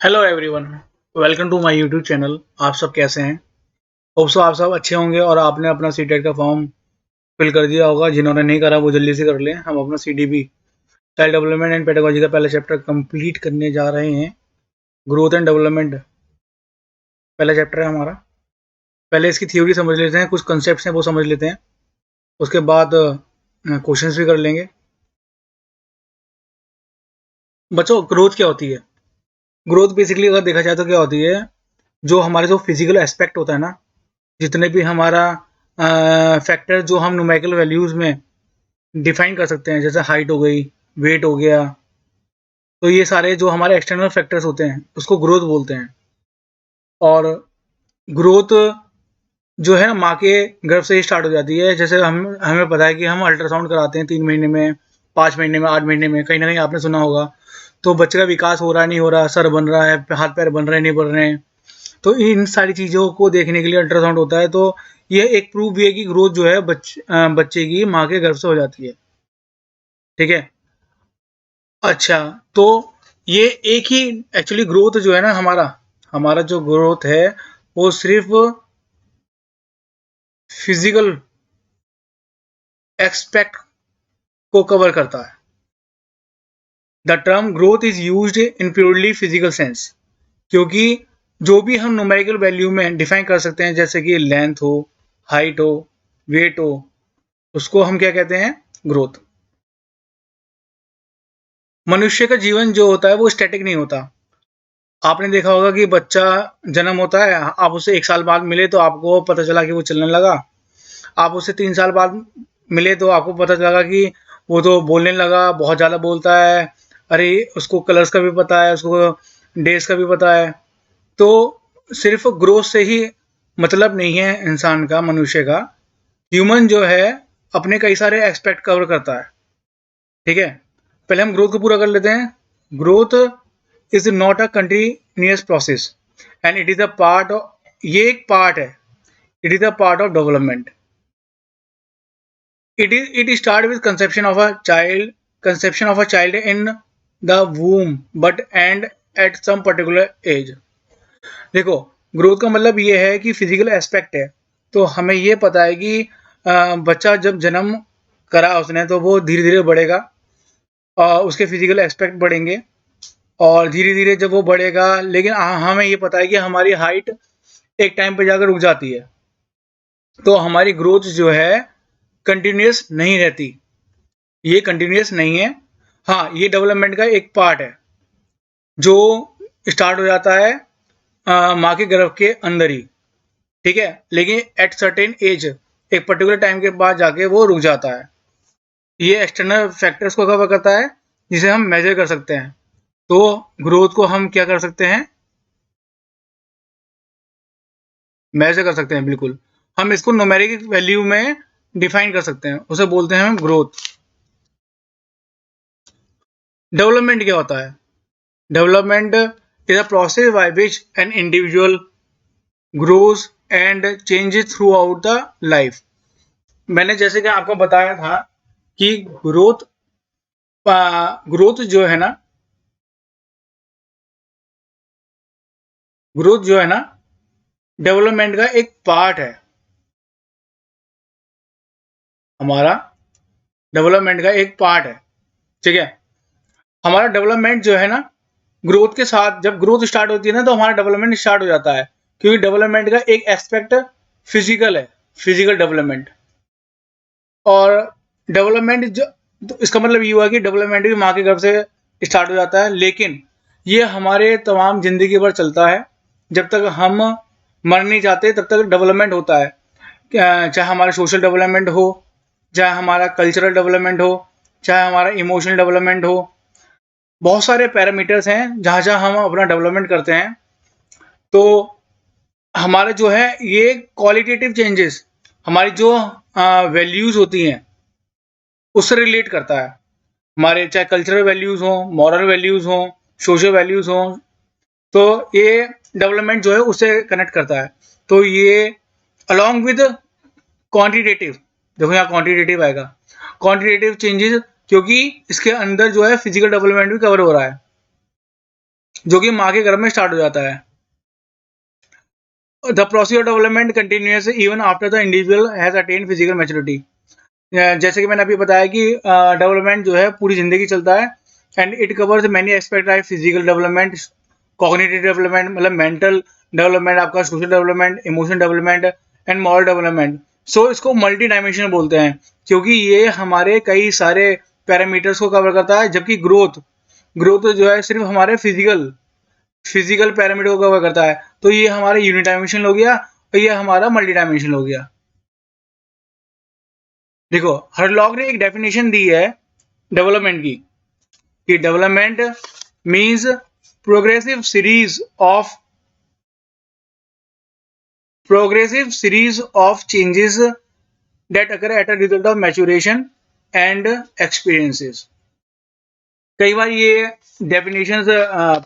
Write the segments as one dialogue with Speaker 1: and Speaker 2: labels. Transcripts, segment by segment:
Speaker 1: Hello everyone, welcome to my YouTube channel. आप सब कैसे हैं? होप सो आप सब अच्छे होंगे और आपने अपना सीटेट का फॉर्म फिल कर दिया होगा। जिन्होंने नहीं करा वो जल्दी से कर लें। हम अपना CDP child development and pedagogy का पहला चैप्टर कंप्लीट करने जा रहे हैं। ग्रोथ एंड डेवलपमेंट पहला चैप्टर है हमारा। पहले इसकी थ्योरी समझ लेते हैं, कुछ कंसेप्ट हैं वो समझ लेते हैं, उसके बाद क्वेश्चंस भी कर लेंगे। बच्चों, ग्रोथ क्या होती है? ग्रोथ बेसिकली अगर देखा जाए तो क्या होती है, जो फिजिकल एस्पेक्ट होता है ना, जितने भी हमारा फैक्टर जो हम न्यूमेरिकल वैल्यूज में डिफाइन कर सकते हैं, जैसे हाइट हो गई, वेट हो गया, तो ये सारे जो हमारे एक्सटर्नल फैक्टर्स होते हैं उसको ग्रोथ बोलते हैं। और ग्रोथ जो है माँ के गर्भ से ही स्टार्ट हो जाती है। जैसे हम हमें पता है कि हम अल्ट्रासाउंड कराते हैं 3 महीने में, 5 महीने में, 8 महीने में, कहीं ना कहीं आपने सुना होगा। तो बच्चे का विकास हो रहा है नहीं हो रहा, सर बन रहा है, हाथ पैर बन रहे हैं नहीं बन रहे हैं, तो इन सारी चीज़ों को देखने के लिए अल्ट्रासाउंड होता है। तो ये एक प्रूफ भी है कि ग्रोथ जो है बच्चे की माँ के गर्भ से हो जाती है। ठीक है। अच्छा, तो ये एक ही एक्चुअली ग्रोथ जो है ना, हमारा हमारा जो ग्रोथ है वो सिर्फ फिजिकल एक्सपेक्ट को कवर करता है। The term growth is used in purely physical sense, क्योंकि जो भी हम न्यूमेरिकल वैल्यू में डिफाइन कर सकते हैं, जैसे कि लेंथ हो, हाइट हो, वेट हो, उसको हम क्या कहते हैं? ग्रोथ। मनुष्य का जीवन जो होता है वो स्टैटिक नहीं होता। आपने देखा होगा कि बच्चा जन्म होता है, आप उससे 1 साल बाद मिले तो आपको पता चला कि वो चलने लगा। आप उससे 3 साल बाद मिले तो आपको पता चला कि वो तो बोलने लगा, बहुत ज़्यादा बोलता है। अरे, उसको कलर्स का भी पता है, उसको डेज का भी पता है। तो सिर्फ ग्रोथ से ही मतलब नहीं है इंसान का, मनुष्य का। ह्यूमन जो है अपने कई सारे एक्सपेक्ट कवर करता है। ठीक है। पहले हम ग्रोथ को पूरा कर लेते हैं। Growth is not a continuous process and it is a part of, ये एक पार्ट है, it is a part of development. It start with conception of a child in the womb, but end at some particular age. देखो, growth का मतलब ये है कि physical aspect है। तो हमें ये पता है कि बच्चा जब जन्म करा उसने तो वो धीरे धीरे बढ़ेगा और उसके फिजिकल एस्पेक्ट बढ़ेंगे, और धीरे धीरे जब वो बढ़ेगा, लेकिन हमें ये पता है कि हमारी हाइट एक टाइम पे जाकर रुक जाती है। तो हमारी ग्रोथ जो है कंटिन्यूस नहीं रहती, ये कंटिन्यूस नहीं है। हाँ, ये डेवलपमेंट का एक पार्ट है जो स्टार्ट हो जाता है माँ के गर्भ के अंदर ही। ठीक है। लेकिन एट सर्टेन एज, एक पर्टिकुलर टाइम के बाद जाके वो रुक जाता है। ये एक्सटर्नल फैक्टर्स को कवर करता है जिसे हम मेजर कर सकते हैं। तो ग्रोथ को हम क्या कर सकते हैं? मेजर कर सकते हैं, बिल्कुल। हम इसको न्यूमेरिक वैल्यू में डिफाइन कर सकते हैं, उसे बोलते हैं हम ग्रोथ। डेवलपमेंट क्या होता है? Development is a process by which an individual grows and changes through out the life. मैंने जैसे कि आपको बताया था कि ग्रोथ जो है ना, ग्रोथ जो है ना, डेवलपमेंट का एक पार्ट है। हमारा डेवलपमेंट का एक पार्ट है। ठीक है। हमारा डेवलपमेंट जो है ना, ग्रोथ के साथ जब ग्रोथ स्टार्ट होती है ना, तो हमारा डेवलपमेंट स्टार्ट हो जाता है, क्योंकि डेवलपमेंट का एक एस्पेक्ट फिजिकल है, फिजिकल डेवलपमेंट। और डेवलपमेंट जो, तो इसका मतलब ये हुआ कि डेवलपमेंट भी माँ के गर्भ से स्टार्ट हो जाता है, लेकिन ये हमारे तमाम जिंदगी भर चलता है। जब तक हम मर नहीं जाते तब तक डेवलपमेंट होता है। चाहे हमारा सोशल डेवलपमेंट हो, चाहे हमारा कल्चरल डेवलपमेंट हो, चाहे हमारा इमोशनल डेवलपमेंट हो। बहुत सारे पैरामीटर्स हैं जहाँ जहाँ हम अपना डेवलपमेंट करते हैं। तो हमारे जो है ये क्वालिटेटिव चेंजेस, हमारी जो वैल्यूज़ होती हैं उससे रिलेट करता है। हमारे चाहे कल्चरल वैल्यूज़ हों, मॉरल वैल्यूज़ हों, सोशल वैल्यूज़ हों, तो ये डेवलपमेंट जो है उससे कनेक्ट करता है। तो ये अलॉन्ग विद क्वांटिटेटिव, देखो यहाँ क्वांटिटेटिव आएगा, क्वांटिटेटिव चेंजेस, क्योंकि इसके अंदर जो है फिजिकल डेवलपमेंट भी कवर हो रहा है। जो कि माँ के गर्भ में स्टार्ट हो जाता है। The process of development continuous even after the individual has attend physical maturity. जैसे कि मैंने अभी बताया कि डेवलपमेंट जो है पूरी जिंदगी चलता है and it covers many aspect like physical development, cognitive development मतलब मेंटल डेवलपमेंट, आपका social development, emotional development and moral development. So इसको मल्टी डायमेंशनल बोलते हैं क्योंकि ये हमारे कई सारे पैरामीटर्स को कवर करता है, जबकि ग्रोथ ग्रोथ जो है सिर्फ हमारे फिजिकल पैरामीटर को कवर करता है। तो ये हमारा यूनिट डायमेंशन हो गया और ये हमारा मल्टी डायमेंशन हो गया। देखो हरलॉग ने एक डेफिनेशन दी है डेवलपमेंट की कि development means progressive series of changes that occur at a result of maturation and experiences। कई बार ये डेफिनेशंस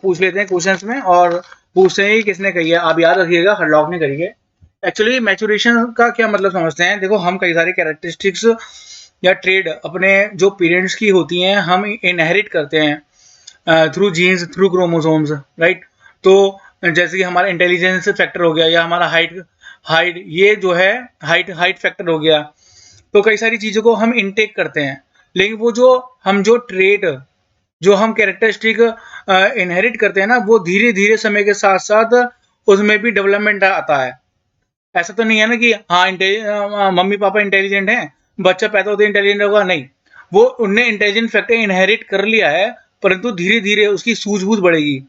Speaker 1: पूछ लेते हैं क्वेश्चंस में और पूछते हैं कि किसने कही है। आप याद रखिएगा हरलॉग ने कही है। एक्चुअली मैचुरेशन का क्या मतलब समझते हैं। देखो हम कई सारे कैरेक्टरिस्टिक्स या ट्रेड अपने जो पेरेंट्स की होती हैं हम इनहेरिट करते हैं through genes, through chromosomes, right. तो जैसे कि हमारा इंटेलिजेंस फैक्टर हो गया या हमारा हाइट ये जो है हाइट फैक्टर हो गया। तो कई सारी चीज़ों को हम इनटेक करते हैं, लेकिन वो जो ट्रेड जो हम कैरेक्टरिस्टिक इनहेरिट करते हैं ना, वो धीरे धीरे समय के साथ साथ उसमें भी डेवलपमेंट आता है। ऐसा तो नहीं है ना कि हाँ मम्मी पापा इंटेलिजेंट हैं, बच्चा पैदा होते इंटेलिजेंट होगा, नहीं। वो उनने इंटेलिजेंट फैक्टर इनहेरिट कर लिया है, परंतु धीरे धीरे उसकी सूझबूझ बढ़ेगी।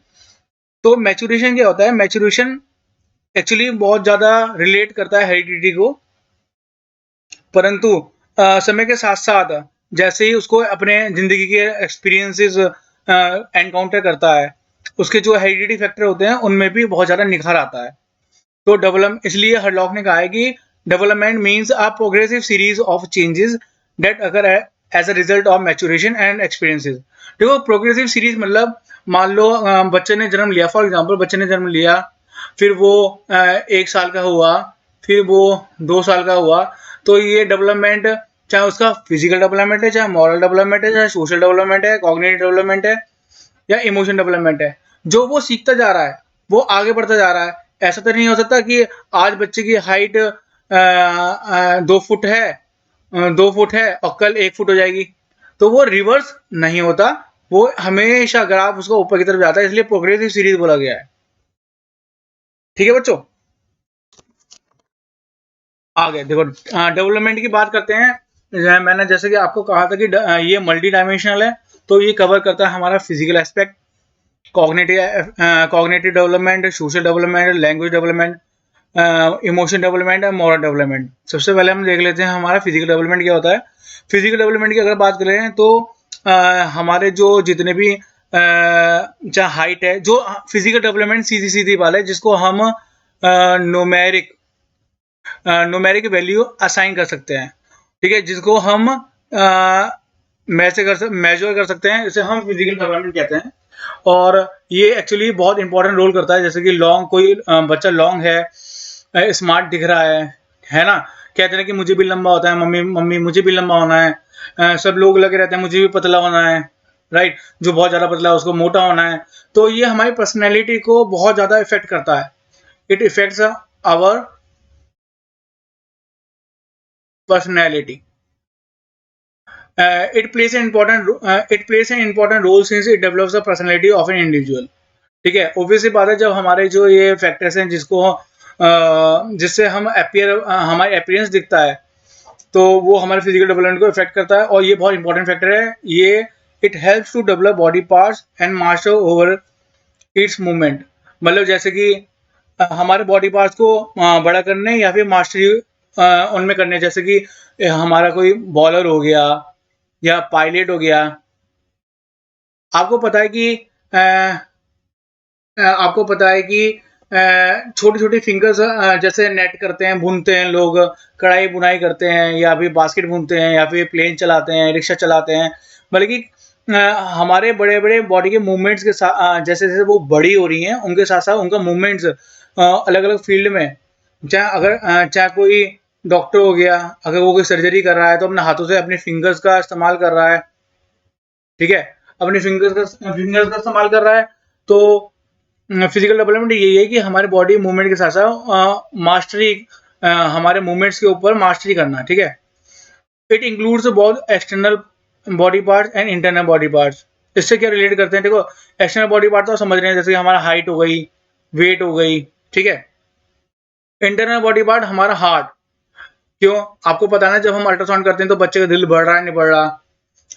Speaker 1: तो मैचुरेशन क्या होता है। मैचुरेशन एक्चुअली बहुत ज़्यादा रिलेट करता है हेरिडिटी को, परंतु समय के साथ साथ जैसे ही उसको अपने ज़िंदगी के एक्सपीरियंसेस एनकाउंटर करता है, उसके जो हेरिडिटी फैक्टर होते हैं उनमें भी बहुत ज़्यादा निखार आता है। तो डेवलप इसलिए हरलॉक ने कहा है कि development means a progressive series of changes that occur as a result of maturation and experiences. देखो प्रोग्रेसिव सीरीज मतलब मान लो बच्चे ने जन्म लिया, फॉर एग्जांपल बच्चे ने जन्म लिया, फिर वो 1 साल का हुआ, फिर वो 2 साल का हुआ। तो ये डेवलपमेंट चाहे उसका फिजिकल डेवलपमेंट है, चाहे मॉरल डेवलपमेंट है, चाहे सोशल डेवलपमेंट है, कॉग्निटिव डेवलपमेंट है या इमोशन डेवलपमेंट है, जो वो सीखता जा रहा है, वो आगे बढ़ता जा रहा है। ऐसा तो नहीं हो सकता कि आज बच्चे की हाइट 2 फुट है 2 फुट है और कल 1 फुट हो जाएगी। तो वो रिवर्स नहीं होता, वो हमेशा ग्राफ उसका ऊपर की तरफ जाता है, इसलिए प्रोग्रेसिव सीरीज बोला गया है। ठीक है बच्चों, आगे देखो डेवलपमेंट की बात करते हैं। मैंने जैसे कि आपको कहा था कि ये मल्टी डायमेंशनल है, तो ये कवर करता है हमारा physical aspect, cognitive development, social development, language development, emotion development और मॉरल डेवलपमेंट। सबसे पहले हम देख लेते हैं हमारा फिजिकल डेवलपमेंट क्या होता है। फिजिकल डेवलपमेंट की अगर बात करें तो हमारे जो जितने भी चाहे हाइट है, जो फिजिकल डेवलपमेंट सीधी सीधी वाला है, जिसको हम न्यूमेरिक वैल्यू असाइन कर सकते हैं, ठीक है, जिसको हम मेजर कर सकते हैं, इसे हम फिजिकल डेवलपमेंट कहते हैं। और ये एक्चुअली बहुत इंपॉर्टेंट रोल करता है। जैसे कि कोई बच्चा लॉन्ग है, स्मार्ट दिख रहा है ना, कहते हैं कि मुझे भी लंबा होता है, मम्मी मम्मी मुझे भी लंबा होना है, सब लोग लगे रहते हैं मुझे भी पतला होना है, राइट। जो बहुत ज़्यादा पतला है उसको मोटा होना है। तो ये हमारी पर्सनैलिटी को बहुत ज़्यादा इफेक्ट करता है। It effects our personality. It plays an important role since it develops the personality of an individual। ठीक है, ऑब्वियसली बात है, जब हमारे जो ये फैक्टर्स हैं जिससे हम हमारे अपीयरेंस दिखता है, तो वो हमारे फिजिकल डेवलपमेंट को इफेक्ट करता है। और ये बहुत इंपॉर्टेंट फैक्टर है ये। It helps to develop body parts and master over its movement. मतलब जैसे कि हमारे बॉडी पार्ट्स को बड़ा करने या फिर मास्टरी उनमें करने, जैसे कि हमारा कोई बॉलर हो गया या पायलट हो गया। आपको पता है कि आपको पता है कि छोटी छोटी फिंगर्स जैसे नेट करते हैं, बुनते हैं लोग, कढ़ाई बुनाई करते हैं, या फिर बास्केट बुनते हैं, या फिर प्लेन चलाते हैं, रिक्शा चलाते हैं। बल्कि हमारे बड़े बड़े बॉडी के मूवमेंट्स के साथ जैसे जैसे वो बड़ी हो रही हैं, उनके साथ साथ उनका मूवमेंट्स अलग अलग फील्ड में, चाहे कोई डॉक्टर हो गया, अगर वो कोई सर्जरी कर रहा है तो अपने हाथों से अपने फिंगर्स का इस्तेमाल कर रहा है, ठीक है, अपने फिंगर्स का इस्तेमाल कर रहा है। तो फिजिकल डेवलपमेंट यही है कि हमारे बॉडी मूवमेंट के साथ साथ मास्टरी, हमारे मूवमेंट्स के ऊपर मास्टरी करना, ठीक है। It includes both external body parts and internal body parts. इससे क्या रिलेट करते हैं, देखो एक्सटर्नल बॉडी पार्ट तो समझ रहे हैं, जैसे कि हमारा हाइट हो गई, वेट हो गई, ठीक है। इंटरनल बॉडी पार्ट हमारा हार्ट, क्यों, आपको पता है ना, जब हम अल्ट्रासाउंड करते हैं तो बच्चे का दिल बढ़ रहा है नहीं बढ़ रहा,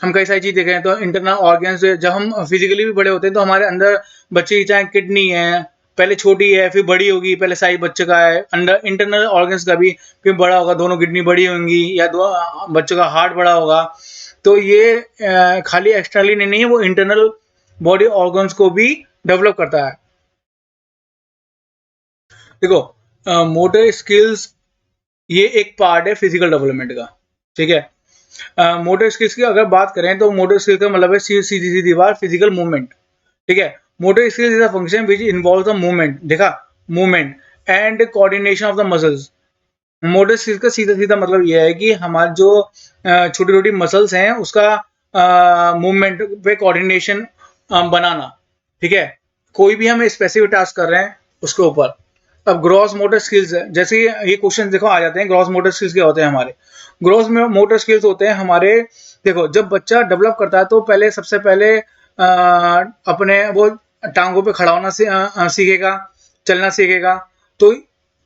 Speaker 1: हम कई सारी चीज देख रहे हैं। तो इंटरनल ऑर्गन्स, जब हम फिजिकली भी बड़े होते हैं तो हमारे अंदर बच्चे की चाहे किडनी है, पहले छोटी है फिर बड़ी होगी, पहले साइज बच्चे का है, अंदर इंटरनल ऑर्गन्स का भी फिर बड़ा होगा, दोनों किडनी बड़ी होंगी या दो बच्चों का हार्ट बड़ा होगा। तो ये खाली एक्सटर्नली नहीं है, वो इंटरनल बॉडी ऑर्गन्स को भी डेवलप करता है। देखो मोटर स्किल्स ये एक पार्ट है फिजिकल डेवलपमेंट का, ठीक है। मोटर स्किल्स की अगर बात करें तो मोटर स्किल का मतलब है सीधी सीधी बात फिजिकल मूवमेंट, ठीक है। Motor skills is a function which involve the movement, देखा, movement and coordination of the muscles. Motor skills का सीधा सीधा मतलब यह है कि हमारे जो छोटी छोटी मसल्स हैं उसका मूवमेंट पे कोऑर्डिनेशन बनाना, ठीक है। कोई भी हम स्पेसिफिक टास्क कर रहे हैं उसके ऊपर। अब ग्रॉस मोटर स्किल्स है, जैसे ये क्वेश्चन देखो आ जाते हैं, ग्रॉस मोटर स्किल्स क्या होते हैं हमारे। ग्रॉस मोटर स्किल्स होते हैं हमारे, देखो जब बच्चा डेवलप करता है तो पहले सबसे पहले अपने वो टांगों पे खड़ा होना सीखेगा, चलना सीखेगा। तो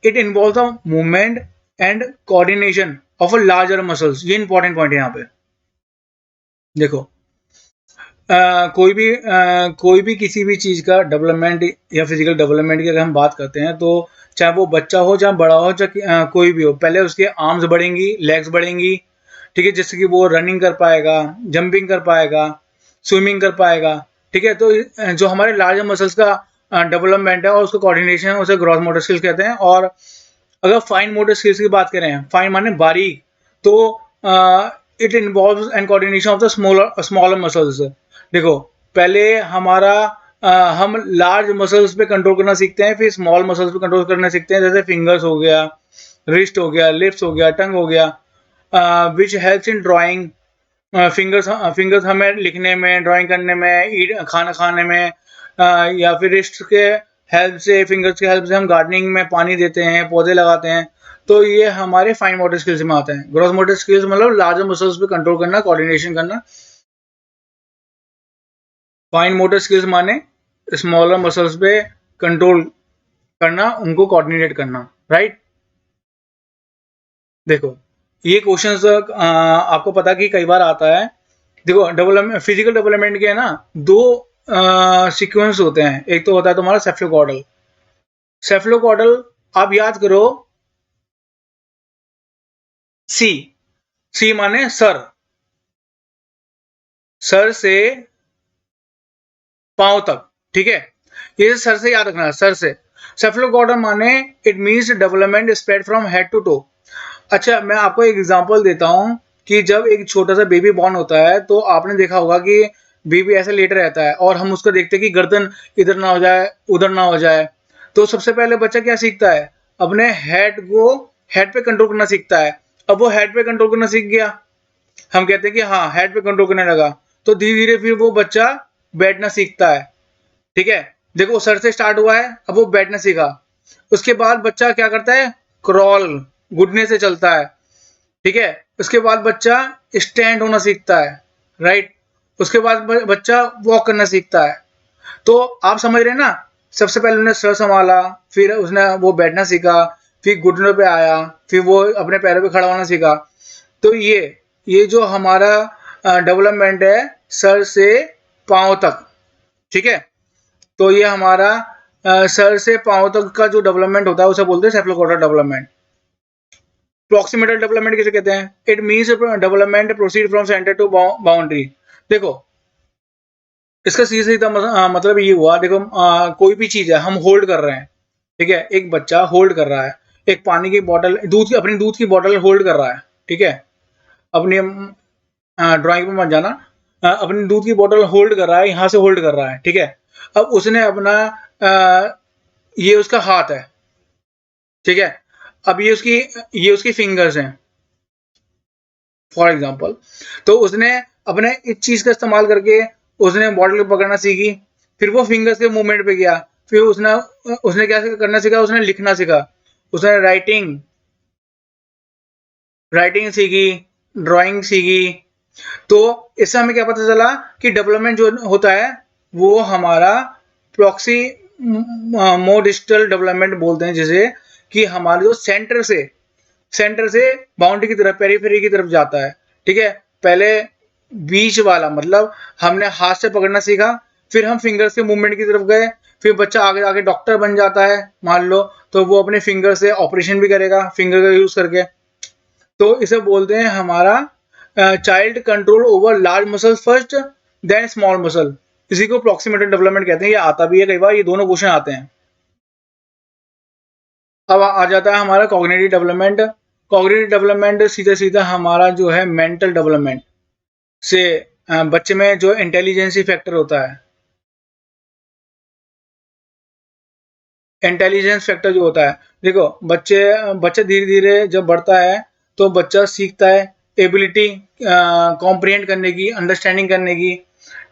Speaker 1: it involve the movement and coordination of a larger muscles, ये इंपॉर्टेंट पॉइंट है यहाँ पे। देखो कोई भी किसी भी चीज का डेवलपमेंट या फिजिकल डेवलपमेंट की अगर हम बात करते हैं तो चाहे वो बच्चा हो, चाहे बड़ा हो, चाहे कोई भी हो, पहले उसके आर्म्स बढ़ेंगी, लेग्स बढ़ेंगी, ठीक है, जिससे कि वो रनिंग कर पाएगा, जंपिंग कर पाएगा, स्विमिंग कर पाएगा, ठीक है। तो जो हमारे लार्जर मसल्स का डेवलपमेंट है और उसका कोऑर्डिनेशन है उसे ग्रॉस मोटर स्किल्स कहते हैं। और अगर फाइन मोटर स्किल्स की बात करें, फाइन माने बारीक, तो it involves and coordination of the smaller muscles. देखो पहले हमारा हम लार्ज मसल्स पे कंट्रोल करना सीखते हैं, फिर स्मॉल मसल्स पे कंट्रोल करना सीखते हैं, जैसे फिंगर्स हो गया, रिस्ट हो गया, लिप्स हो गया, टंग हो गया, which helps in drawing. Fingers हमें लिखने में, ड्राइंग करने में, खाना खाने में, या फिर रिस्ट के हेल्प से, फिंगर्स के हेल्प से हम गार्डनिंग में पानी देते हैं, पौधे लगाते हैं। तो ये हमारे फाइन मोटर स्किल्स में आते हैं। ग्रॉस मोटर स्किल्स मतलब लार्जर मसल्स पे कंट्रोल करना, कोऑर्डिनेशन करना। फाइन मोटर स्किल्स माने स्मॉलर मसल्स पे कंट्रोल करना, उनको कोऑर्डिनेट करना, राइट। देखो ये क्वेश्चंस आपको पता कि कई बार आता है। देखो डेवलपमेंट, फिजिकल डेवलपमेंट के है ना, दो सीक्वेंस होते हैं। एक तो होता है तुम्हारा सेफ्लोकॉर्डल। सेफ्लोकॉर्डल आप याद करो, सी, सी माने सर, सर से पांव तक, ठीक है। ये सर से याद रखना, सर से। सेफ्लोकॉर्डल माने it means development spread from head to toe. अच्छा मैं आपको एक एग्जांपल देता हूँ कि जब एक छोटा सा बेबी बॉर्न होता है तो आपने देखा होगा कि बेबी ऐसे लेट रहता है और हम उसको देखते हैं कि गर्दन इधर ना हो जाए, उधर ना हो जाए। तो सबसे पहले बच्चा क्या सीखता है, अपने हेड को, हेड पे कंट्रोल करना सीखता है। अब वो हेड पे कंट्रोल करना सीख गया, हम कहते हैं कि हाँ हेड पे कंट्रोल करने लगा। तो धीरे धीरे फिर वो बच्चा बैठना सीखता है, ठीक है। देखो सर से स्टार्ट हुआ है, अब वो बैठना सीखा। उसके बाद बच्चा क्या करता है, क्रॉल, घुटने से चलता है, ठीक है। उसके बाद बच्चा स्टैंड होना सीखता है, राइट। उसके बाद बच्चा वॉक करना सीखता है। तो आप समझ रहे हैं ना, सबसे पहले उसने सर संभाला, फिर उसने वो बैठना सीखा, फिर घुटनों पे आया, फिर वो अपने पैरों पे खड़ा होना सीखा। तो ये जो हमारा डेवलपमेंट है सर से पांव तक, ठीक है। तो ये हमारा सर से पांव तक का जो डेवलपमेंट होता है उसे बोलते हैं सेफ्लोकॉर्डल डेवलपमेंट। प्रॉक्सिमेटल डेवलपमेंट किसे कहते हैं, it means development proceed from centre to boundary. देखो इसका सीधा सीधा मतलब ये हुआ, देखो कोई भी चीज है हम होल्ड कर रहे हैं, ठीक है। एक बच्चा होल्ड कर रहा है, एक पानी की बोतल, दूध की, अपनी दूध की बोतल होल्ड कर रहा है, ठीक है। अपनी ड्राइंग पे मत जाना, अपनी दूध की बोतल होल्ड कर रहा है, यहाँ से होल्ड कर रहा है, ठीक है। अब उसने अपना ये उसका हाथ है, ठीक है। अब ये उसकी फिंगर्स हैं फॉर एग्जाम्पल। तो उसने अपने इस चीज का इस्तेमाल करके उसने बॉटल को पकड़ना सीखी, फिर वो फिंगर्स के मूवमेंट पे गया, फिर उसने उसने क्या करना सीखा, उसने लिखना सीखा, उसने राइटिंग सीखी, ड्राइंग सीखी। तो इससे हमें क्या पता चला कि डेवलपमेंट जो होता है वो हमारा प्रॉक्सी डिजिटल डेवलपमेंट बोलते हैं, जिसे कि हमारे जो सेंटर से बाउंड्री की तरफ, पेरीफेरी की तरफ जाता है। ठीक है, पहले बीच वाला मतलब हमने हाथ से पकड़ना सीखा, फिर हम फिंगर से मूवमेंट की तरफ गए, फिर बच्चा आगे आगे डॉक्टर बन जाता है मान लो, तो वो अपने फिंगर से ऑपरेशन भी करेगा फिंगर का यूज करके। तो इसे बोलते हैं हमारा child control over large muscle first then small muscle. इसी को प्रॉक्सिमेटल डेवलपमेंट कहते हैं। ये आता भी है कई बार, ये दोनों क्वेश्चन आते हैं। अब आ जाता है हमारा कॉग्निटिव डेवलपमेंट। कॉग्निटिव डेवलपमेंट सीधा सीधा हमारा जो है मेंटल डेवलपमेंट से बच्चे में जो इंटेलिजेंसी फैक्टर होता है, इंटेलिजेंस फैक्टर जो होता है, देखो बच्चे धीरे धीरे जब बढ़ता है तो बच्चा सीखता है एबिलिटी कॉम्प्रिहेंड करने की, अंडरस्टैंडिंग करने की,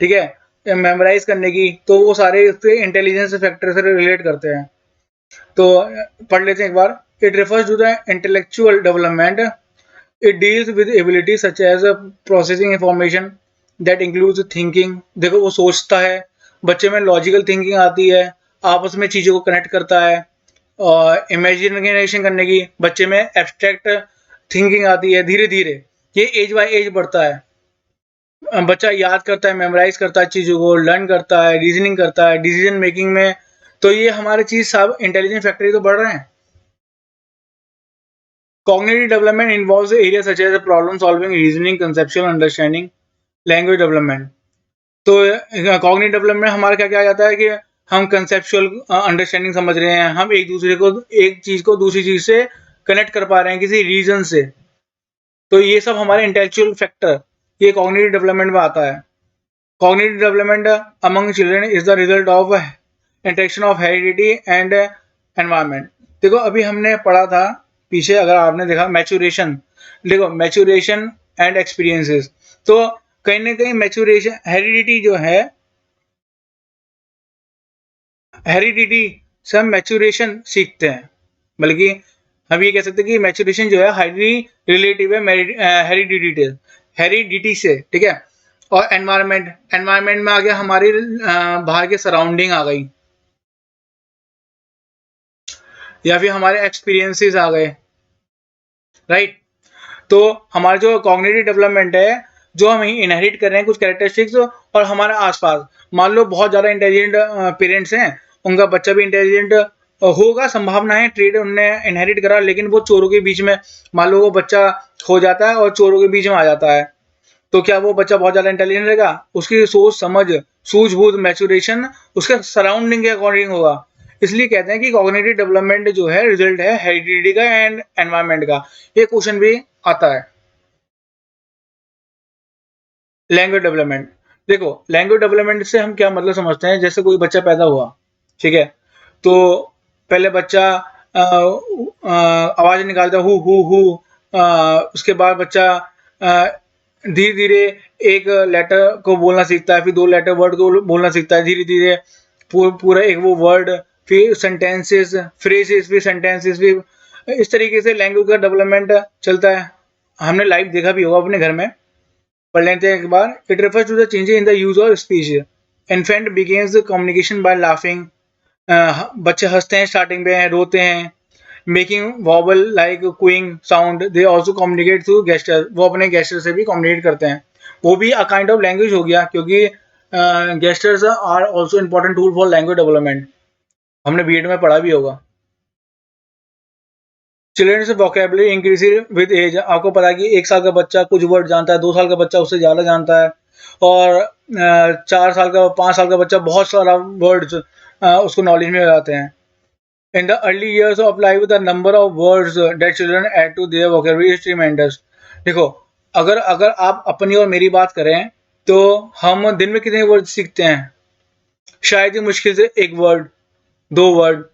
Speaker 1: ठीक है, मेमोराइज करने की। तो वो सारे उसके इंटेलिजेंस फैक्टर से रिलेट करते हैं। तो पढ़ लेते हैं एक बार। It refers to the intellectual development. It deals with ability such as processing information that includes thinking. देखो वो सोचता है, बच्चे में लॉजिकल थिंकिंग आती है, आपस में चीज़ों को कनेक्ट करता है, और इमेजिनेशन करने की, बच्चे में एब्स्ट्रैक्ट थिंकिंग आती है धीरे धीरे। ये एज बाय एज बढ़ता है। बच्चा याद करता है, मेमोराइज करता है, चीज़ों को लर्न करता है, रीजनिंग करता है, डिसीजन मेकिंग में। तो ये हमारे चीज़ सब इंटेलिजेंस फैक्टर तो बढ़ रहे हैं। Cognitive development involves areas such as problem solving, reasoning, conceptual understanding, language development. तो कॉग्निटिव डेवलपमेंट हमारा क्या क्या आ जाता है कि हम कंसेप्चुअल अंडरस्टैंडिंग समझ रहे हैं, हम एक दूसरे को, एक चीज को दूसरी चीज से कनेक्ट कर पा रहे हैं किसी रीजन से। तो ये सब हमारे इंटेलेक्चुअल फैक्टर ये कॉग्निटिव डेवलपमेंट में आता है। Cognitive development among children is the result of interaction of heredity and environment. देखो अभी हमने पढ़ा था पीछे, अगर आपने देखा मैच्योरेशन, देखो मैच्योरेशन एंड एक्सपीरियंसेस। तो कहीं ना कहीं मैच्योरेशन हेरिडिटी जो है, हेरिडिटी से हम मैच्योरेशन सीखते हैं। बल्कि हम ये कह सकते हैं कि मैच्योरेशन जो है हाईली रिलेटिव है हेरिडिटी से। ठीक है, और एनवायरनमेंट में आ गया हमारी बाहर के सराउंडिंग आ गई, या फिर हमारे एक्सपीरियंसेस आ गए, राइट। तो हमारा जो कॉग्निटिव डेवलपमेंट है, जो हम इनहेरिट कर रहे हैं कुछ कैरेक्टरिस्टिक्स, और हमारे आसपास मान लो बहुत ज़्यादा इंटेलिजेंट पेरेंट्स हैं, उनका बच्चा भी इंटेलिजेंट होगा, संभावना है, ट्रेड उनने इनहेरिट करा, लेकिन वो चोरों के बीच में, मान लो वो बच्चा खो जाता है और चोरों के बीच में आ जाता है, तो क्या वो बच्चा बहुत ज़्यादा इंटेलिजेंट रहेगा? उसकी सोच समझ, सूझबूझ, मैच्योरेशन उसके सराउंडिंग के अकॉर्डिंग होगा। इसलिए कहते हैं कि कॉग्निटिव डेवलपमेंट जो है रिजल्ट है हेरिडिटी का एंड एनवायरनमेंट का। ये क्वेश्चन भी आता है। लैंग्वेज डेवलपमेंट, देखो लैंग्वेज डेवलपमेंट से हम क्या मतलब समझते हैं, जैसे कोई बच्चा पैदा हुआ, ठीक है, तो पहले बच्चा आवाज़ निकालता हु, उसके बाद बच्चा धीरे धीरे एक लेटर को बोलना सीखता है, फिर दो लेटर वर्ड को बोलना सीखता है, धीरे धीरे पूरा एक वो वर्ड, फिर सेंटेंसेस, फ्रेजेस, फिर सेंटेंसेस, फिर इस तरीके से लैंग्वेज का डेवलपमेंट चलता है। हमने लाइव देखा भी होगा अपने घर में। पढ़ लेते हैं एक बार। It refers to the changes in the use of speech. Infant begins communication by laughing. बच्चे हंसते हैं स्टार्टिंग में, रोते हैं, making wobble like cooing sound. They also communicate through gesture, वो अपने गेस्टर से भी कम्युनिकेट करते हैं। वो भी अ काइंड ऑफ लैंग्वेज हो गया, क्योंकि gestures are also important tool for language development. हमने बीएड में पढ़ा भी होगा। Children's vocabulary increasing with age. आपको पता है कि 1 साल का बच्चा कुछ वर्ड जानता है, 2 साल का बच्चा उससे ज़्यादा जानता है, और 4 साल का, 5 साल का बच्चा बहुत सारा वर्ड्स उसको नॉलेज में हो जाते हैं। In the early years of life the number of words that children add to their vocabulary is tremendous. देखो अगर अगर आप अपनी और मेरी बात करें, तो हम दिन में कितने वर्ड सीखते हैं? शायद ही मुश्किल से 1 वर्ड, 2 वर्ड,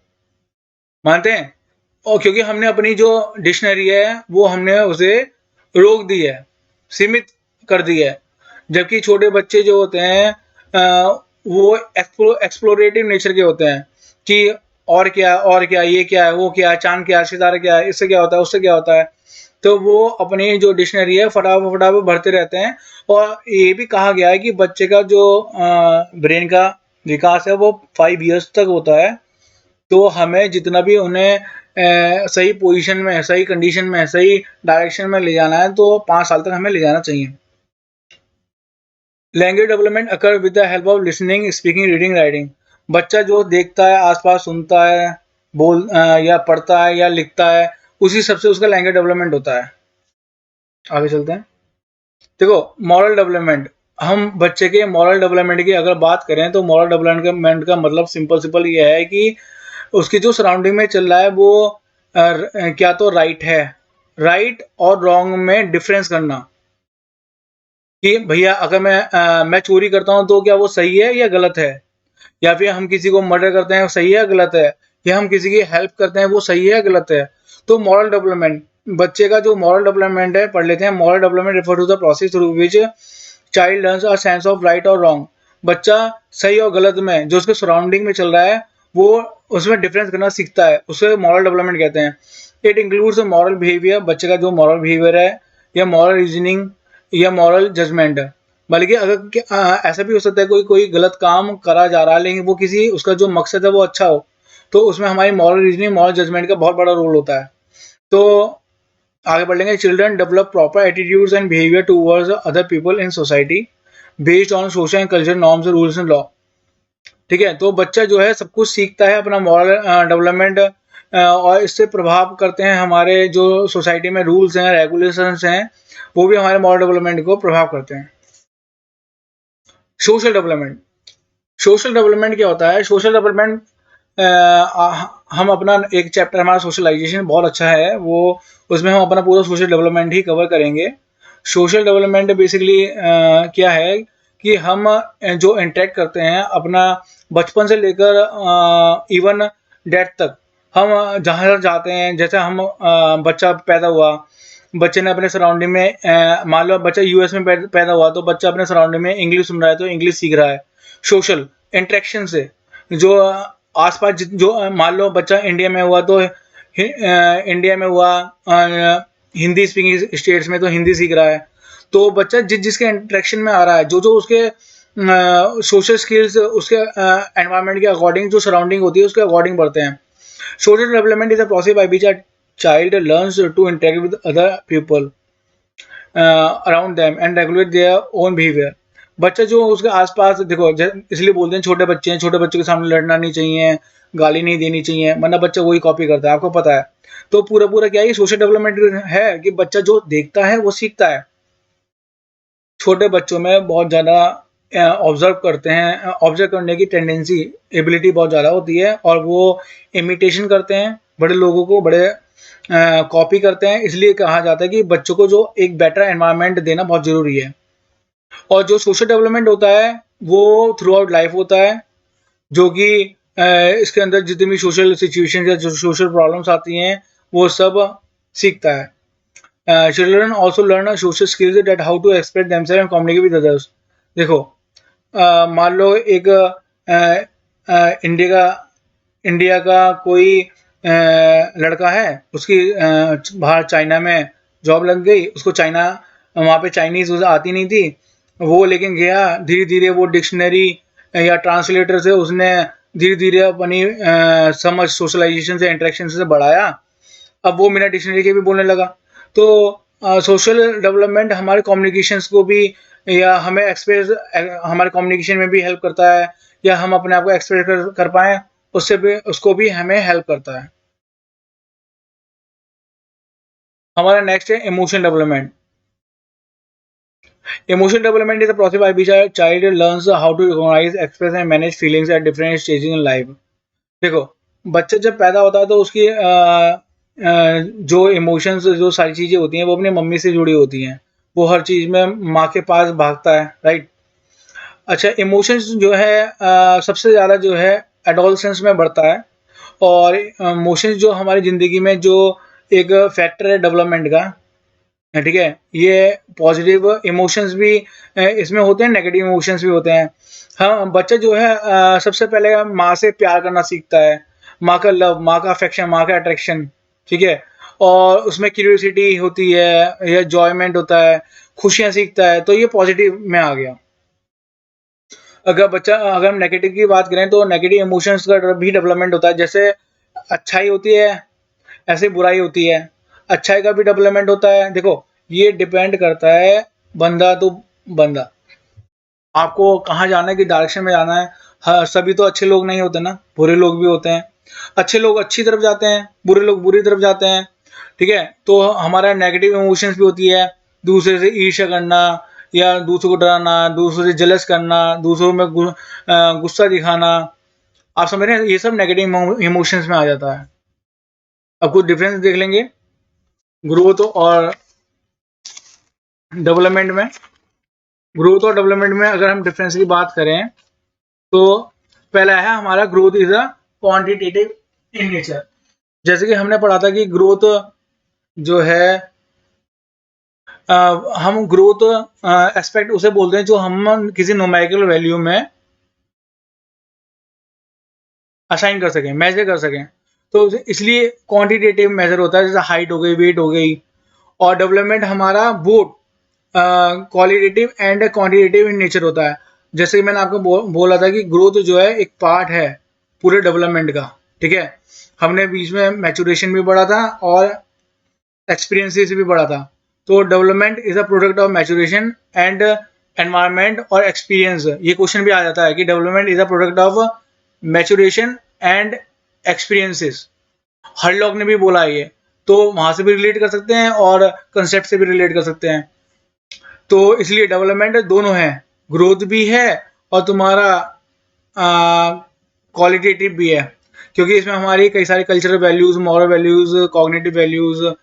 Speaker 1: मानते हैं। और क्योंकि हमने अपनी जो डिक्शनरी है वो हमने उसे रोक दी है, सीमित कर दी है। जबकि छोटे बच्चे जो होते हैं वो एक्सप्लोरेटिव नेचर के होते हैं। कि और क्या, ये क्या है, वो क्या है, चाँद क्या है, सितारा क्या है, इससे क्या होता है, उससे क्या होता है। तो वो अपनी जो डिक्शनरी है फटाफट फटाफट भरते रहते हैं। और ये भी कहा गया है कि बच्चे का जो ब्रेन का विकास है वो 5 इयर्स तक होता है। तो हमें जितना भी उन्हें सही पोजीशन में, सही कंडीशन में, सही डायरेक्शन में ले जाना है, तो 5 साल तक हमें ले जाना चाहिए। Language development occur with the help of listening, speaking, reading, writing. बच्चा जो देखता है, आसपास सुनता है, या पढ़ता है या लिखता है, उसी सबसे उसका लैंग्वेज डेवलपमेंट होता है। आगे चलते हैं। देखो, मॉरल डेवलपमेंट। हम बच्चे के मॉरल डेवलपमेंट की अगर बात करें तो मॉरल डेवलपमेंट का मतलब सिंपल सिंपल ये है कि उसकी जो सराउंडिंग में चल रहा है वो क्या तो राइट है, राइट और रॉन्ग में डिफरेंस करना। कि भैया अगर मैं चोरी करता हूँ तो क्या वो सही है या गलत है, या फिर हम किसी को मर्डर करते हैं वो सही है या गलत है, या हम किसी की हेल्प करते हैं वो सही है या गलत है। तो मॉरल डेवलपमेंट, बच्चे का जो मॉरल डेवलपमेंट है पढ़ लेते हैं। Moral development refer to the process through which child learns a sense of right और रॉन्ग। बच्चा सही और गलत में जो उसके सराउंडिंग में चल रहा है वो उसमें डिफरेंस करना सीखता है, उसे मॉरल डेवलपमेंट कहते हैं। इट इंक्लूड्स मॉरल बिहेवियर, बच्चे का जो मॉरल बिहेवियर है, या मॉरल रीजनिंग, या मॉरल जजमेंट। बल्कि अगर ऐसा भी हो सकता है कोई कोई गलत काम करा जा रहा है लेकिन वो किसी उसका जो मकसद है वो अच्छा हो, तो उसमें हमारी मॉरल रीजनिंग, मॉरल जजमेंट का बहुत बड़ा रोल होता है। तो आगे बढ़ लेंगे। Children develop proper attitudes and behaviour towards other people in society based on social and culture norms, rules and law. ठीक है, तो बच्चा जो है सब कुछ सीखता है अपना मॉरल डेवलपमेंट, और इससे प्रभाव करते हैं हमारे जो सोसाइटी में रूल्स हैं, रेगुलेशंस हैं, वो भी हमारे मॉरल डेवलपमेंट को प्रभाव करते हैं। Social development. सोशल डेवलपमेंट क्या होता है? सोशल डेवलपमेंट, हम अपना एक चैप्टर हमारा सोशलाइजेशन बहुत अच्छा है, वो उसमें हम अपना पूरा सोशल डेवलपमेंट ही कवर करेंगे। सोशल डेवलपमेंट बेसिकली क्या है कि हम जो इंटरेक्ट करते हैं अपना बचपन से लेकर इवन डेथ तक, हम जहाँ जाते हैं, जैसे हम बच्चा पैदा हुआ, बच्चे ने अपने सराउंडिंग में मान लो बच्चा यूएस में पैदा हुआ तो बच्चा अपने सराउंडिंग में इंग्लिश सुन रहा है तो इंग्लिश सीख रहा है सोशल इंटरेक्शन से। जो आसपास जो मान लो बच्चा इंडिया में हुआ तो इंडिया में हुआ, हिंदी स्पीकिंग स्टेट्स में तो हिंदी सीख रहा है। तो बच्चा जिसके इंटरेक्शन में आ रहा है, जो जो उसके सोशल स्किल्स उसके एनवायरनमेंट के अकॉर्डिंग जो सराउंडिंग होती है उसके अकॉर्डिंग बढ़ते हैं। Social development is a process by which a child learns to interact with other people around them and regulate their own behavior। बच्चा जो उसके आसपास देखो, इसलिए बोलते हैं छोटे बच्चे हैं, छोटे बच्चों के सामने लड़ना नहीं चाहिए, गाली नहीं देनी चाहिए, वरना बच्चा वही कॉपी करता है, आपको पता है। तो पूरा पूरा क्या है, सोशल डेवलपमेंट है कि बच्चा जो देखता है वो सीखता है। छोटे बच्चों में बहुत ज़्यादा ऑब्जर्व करते हैं, ऑब्जर्व करने की टेंडेंसी, एबिलिटी बहुत ज़्यादा होती है, और वो इमिटेशन करते हैं बड़े लोगों को, बड़े कॉपी करते हैं। इसलिए कहा जाता है कि बच्चों को जो एक बेटर एनवायरनमेंट देना बहुत ज़रूरी है। और जो सोशल डेवलपमेंट होता है वो थ्रू आउट लाइफ होता है, जो कि इसके अंदर जितनी भी सोशल सिचुएशन या जो सोशल प्रॉब्लम्स आती हैं वो सब सीखता है। Children also learn social skills that how to express themselves and communicate with others. देखो, मान लो एक इंडिया का इंडिया का कोई लड़का है, उसकी बाहर चाइना में जॉब लग गई, उसको चाइना वहाँ पे चाइनीज़ उसे आती नहीं थी, वो लेकिन गया धीरे धीरे वो डिक्शनरी या ट्रांसलेटर से उसने धीरे धीरे अपनी समझ सोशलाइजेशन से, इंटरेक्शन से बढ़ाया। अब वो बिना डिक्शनरी के भी बोलने लगा। तो सोशल डेवलपमेंट हमारे कम्युनिकेशंस को भी, या हमें एक्सप्रेस, हमारे कम्युनिकेशन में भी हेल्प करता है, या हम अपने आप को एक्सप्रेस कर पाएँ उससे भी, उसको भी हमें हेल्प करता है। हमारा नेक्स्ट है emotion development. Emotion development is a process by which a child learns how to recognise, express and manage feelings at different stages in life. देखो, बच्चा जब पैदा होता है तो उसकी जो इमोशंस, जो सारी चीज़ें होती हैं वो अपनी मम्मी से जुड़ी होती हैं। वो हर चीज़ में माँ के पास भागता है, राइट। अच्छा, इमोशंस जो है सबसे ज़्यादा जो है एडोलसेंस में बढ़ता है। और इमोशंस जो हमारी ज़िंदगी में जो एक फैक्टर है डेवलपमेंट का, ठीक है। ये पॉजिटिव इमोशंस भी इसमें होते हैं, नेगेटिव इमोशंस भी होते हैं। हाँ, बच्चा जो है सबसे पहले माँ से प्यार करना सीखता है, माँ का लव, माँ का अफेक्शन, माँ का अट्रैक्शन, ठीक है। और उसमें क्यूरियोसिटी होती है, या जॉयमेंट होता है, खुशियाँ सीखता है, तो ये पॉजिटिव में आ गया। अगर हम नेगेटिव की बात करें तो नेगेटिव इमोशंस का भी डेवलपमेंट होता है। जैसे अच्छाई होती है, ऐसे बुराई होती है। अच्छाई का भी डेवलपमेंट होता है। देखो, ये डिपेंड करता है बंदा टू बंदा, आपको कहाँ जाना है, कि डायरेक्शन में जाना है। हाँ, सभी तो अच्छे लोग नहीं होते ना, बुरे लोग भी होते हैं। अच्छे लोग अच्छी तरफ जाते हैं, बुरे लोग बुरी तरफ जाते हैं, ठीक है। तो हमारा नेगेटिव इमोशंस भी होती है, दूसरे से ईर्ष्या करना, या दूसरों को डराना, दूसरों से जलस करना, दूसरों में गुस्सा दिखाना। आप समझ रहे हैं, ये सब नेगेटिव इमोशंस में आ जाता है। अब कुछ डिफरेंस देख लेंगे ग्रोथ और डेवलपमेंट में। ग्रोथ और डेवलपमेंट में अगर हम डिफरेंस की बात करें तो पहला है हमारा, growth is a quantitative in nature. जैसे कि हमने पढ़ा था कि ग्रोथ जो है, हम ग्रोथ एस्पेक्ट उसे बोलते हैं जो हम किसी न्यूमेरिकल वैल्यू में असाइन कर सकें, मेजर कर सकें। तो इसलिए क्वांटिटेटिव मेजर होता है, जैसे हाइट हो गई, वेट हो गई। और डेवलपमेंट हमारा both qualitative and quantitative in nature होता है। जैसे कि मैंने आपको बोला था कि ग्रोथ जो है एक पार्ट है पूरे डेवलपमेंट का, ठीक है। हमने बीच में मैचुरेशन भी पढ़ा था और एक्सपीरियंसेस भी पढ़ा था। तो development is a product of maturation and environment और एक्सपीरियंस। ये क्वेश्चन भी आ जाता है कि development is a product of maturation and experiences. हर लोग ने भी बोला है ये, तो वहां से भी रिलेट कर सकते हैं और कंसेप्ट से भी रिलेट कर सकते हैं। तो इसलिए डेवलपमेंट दोनों है, ग्रोथ भी है और तुम्हारा क्वालिटेटिव भी है, क्योंकि इसमें हमारी कई सारी cultural values, moral values, cognitive values,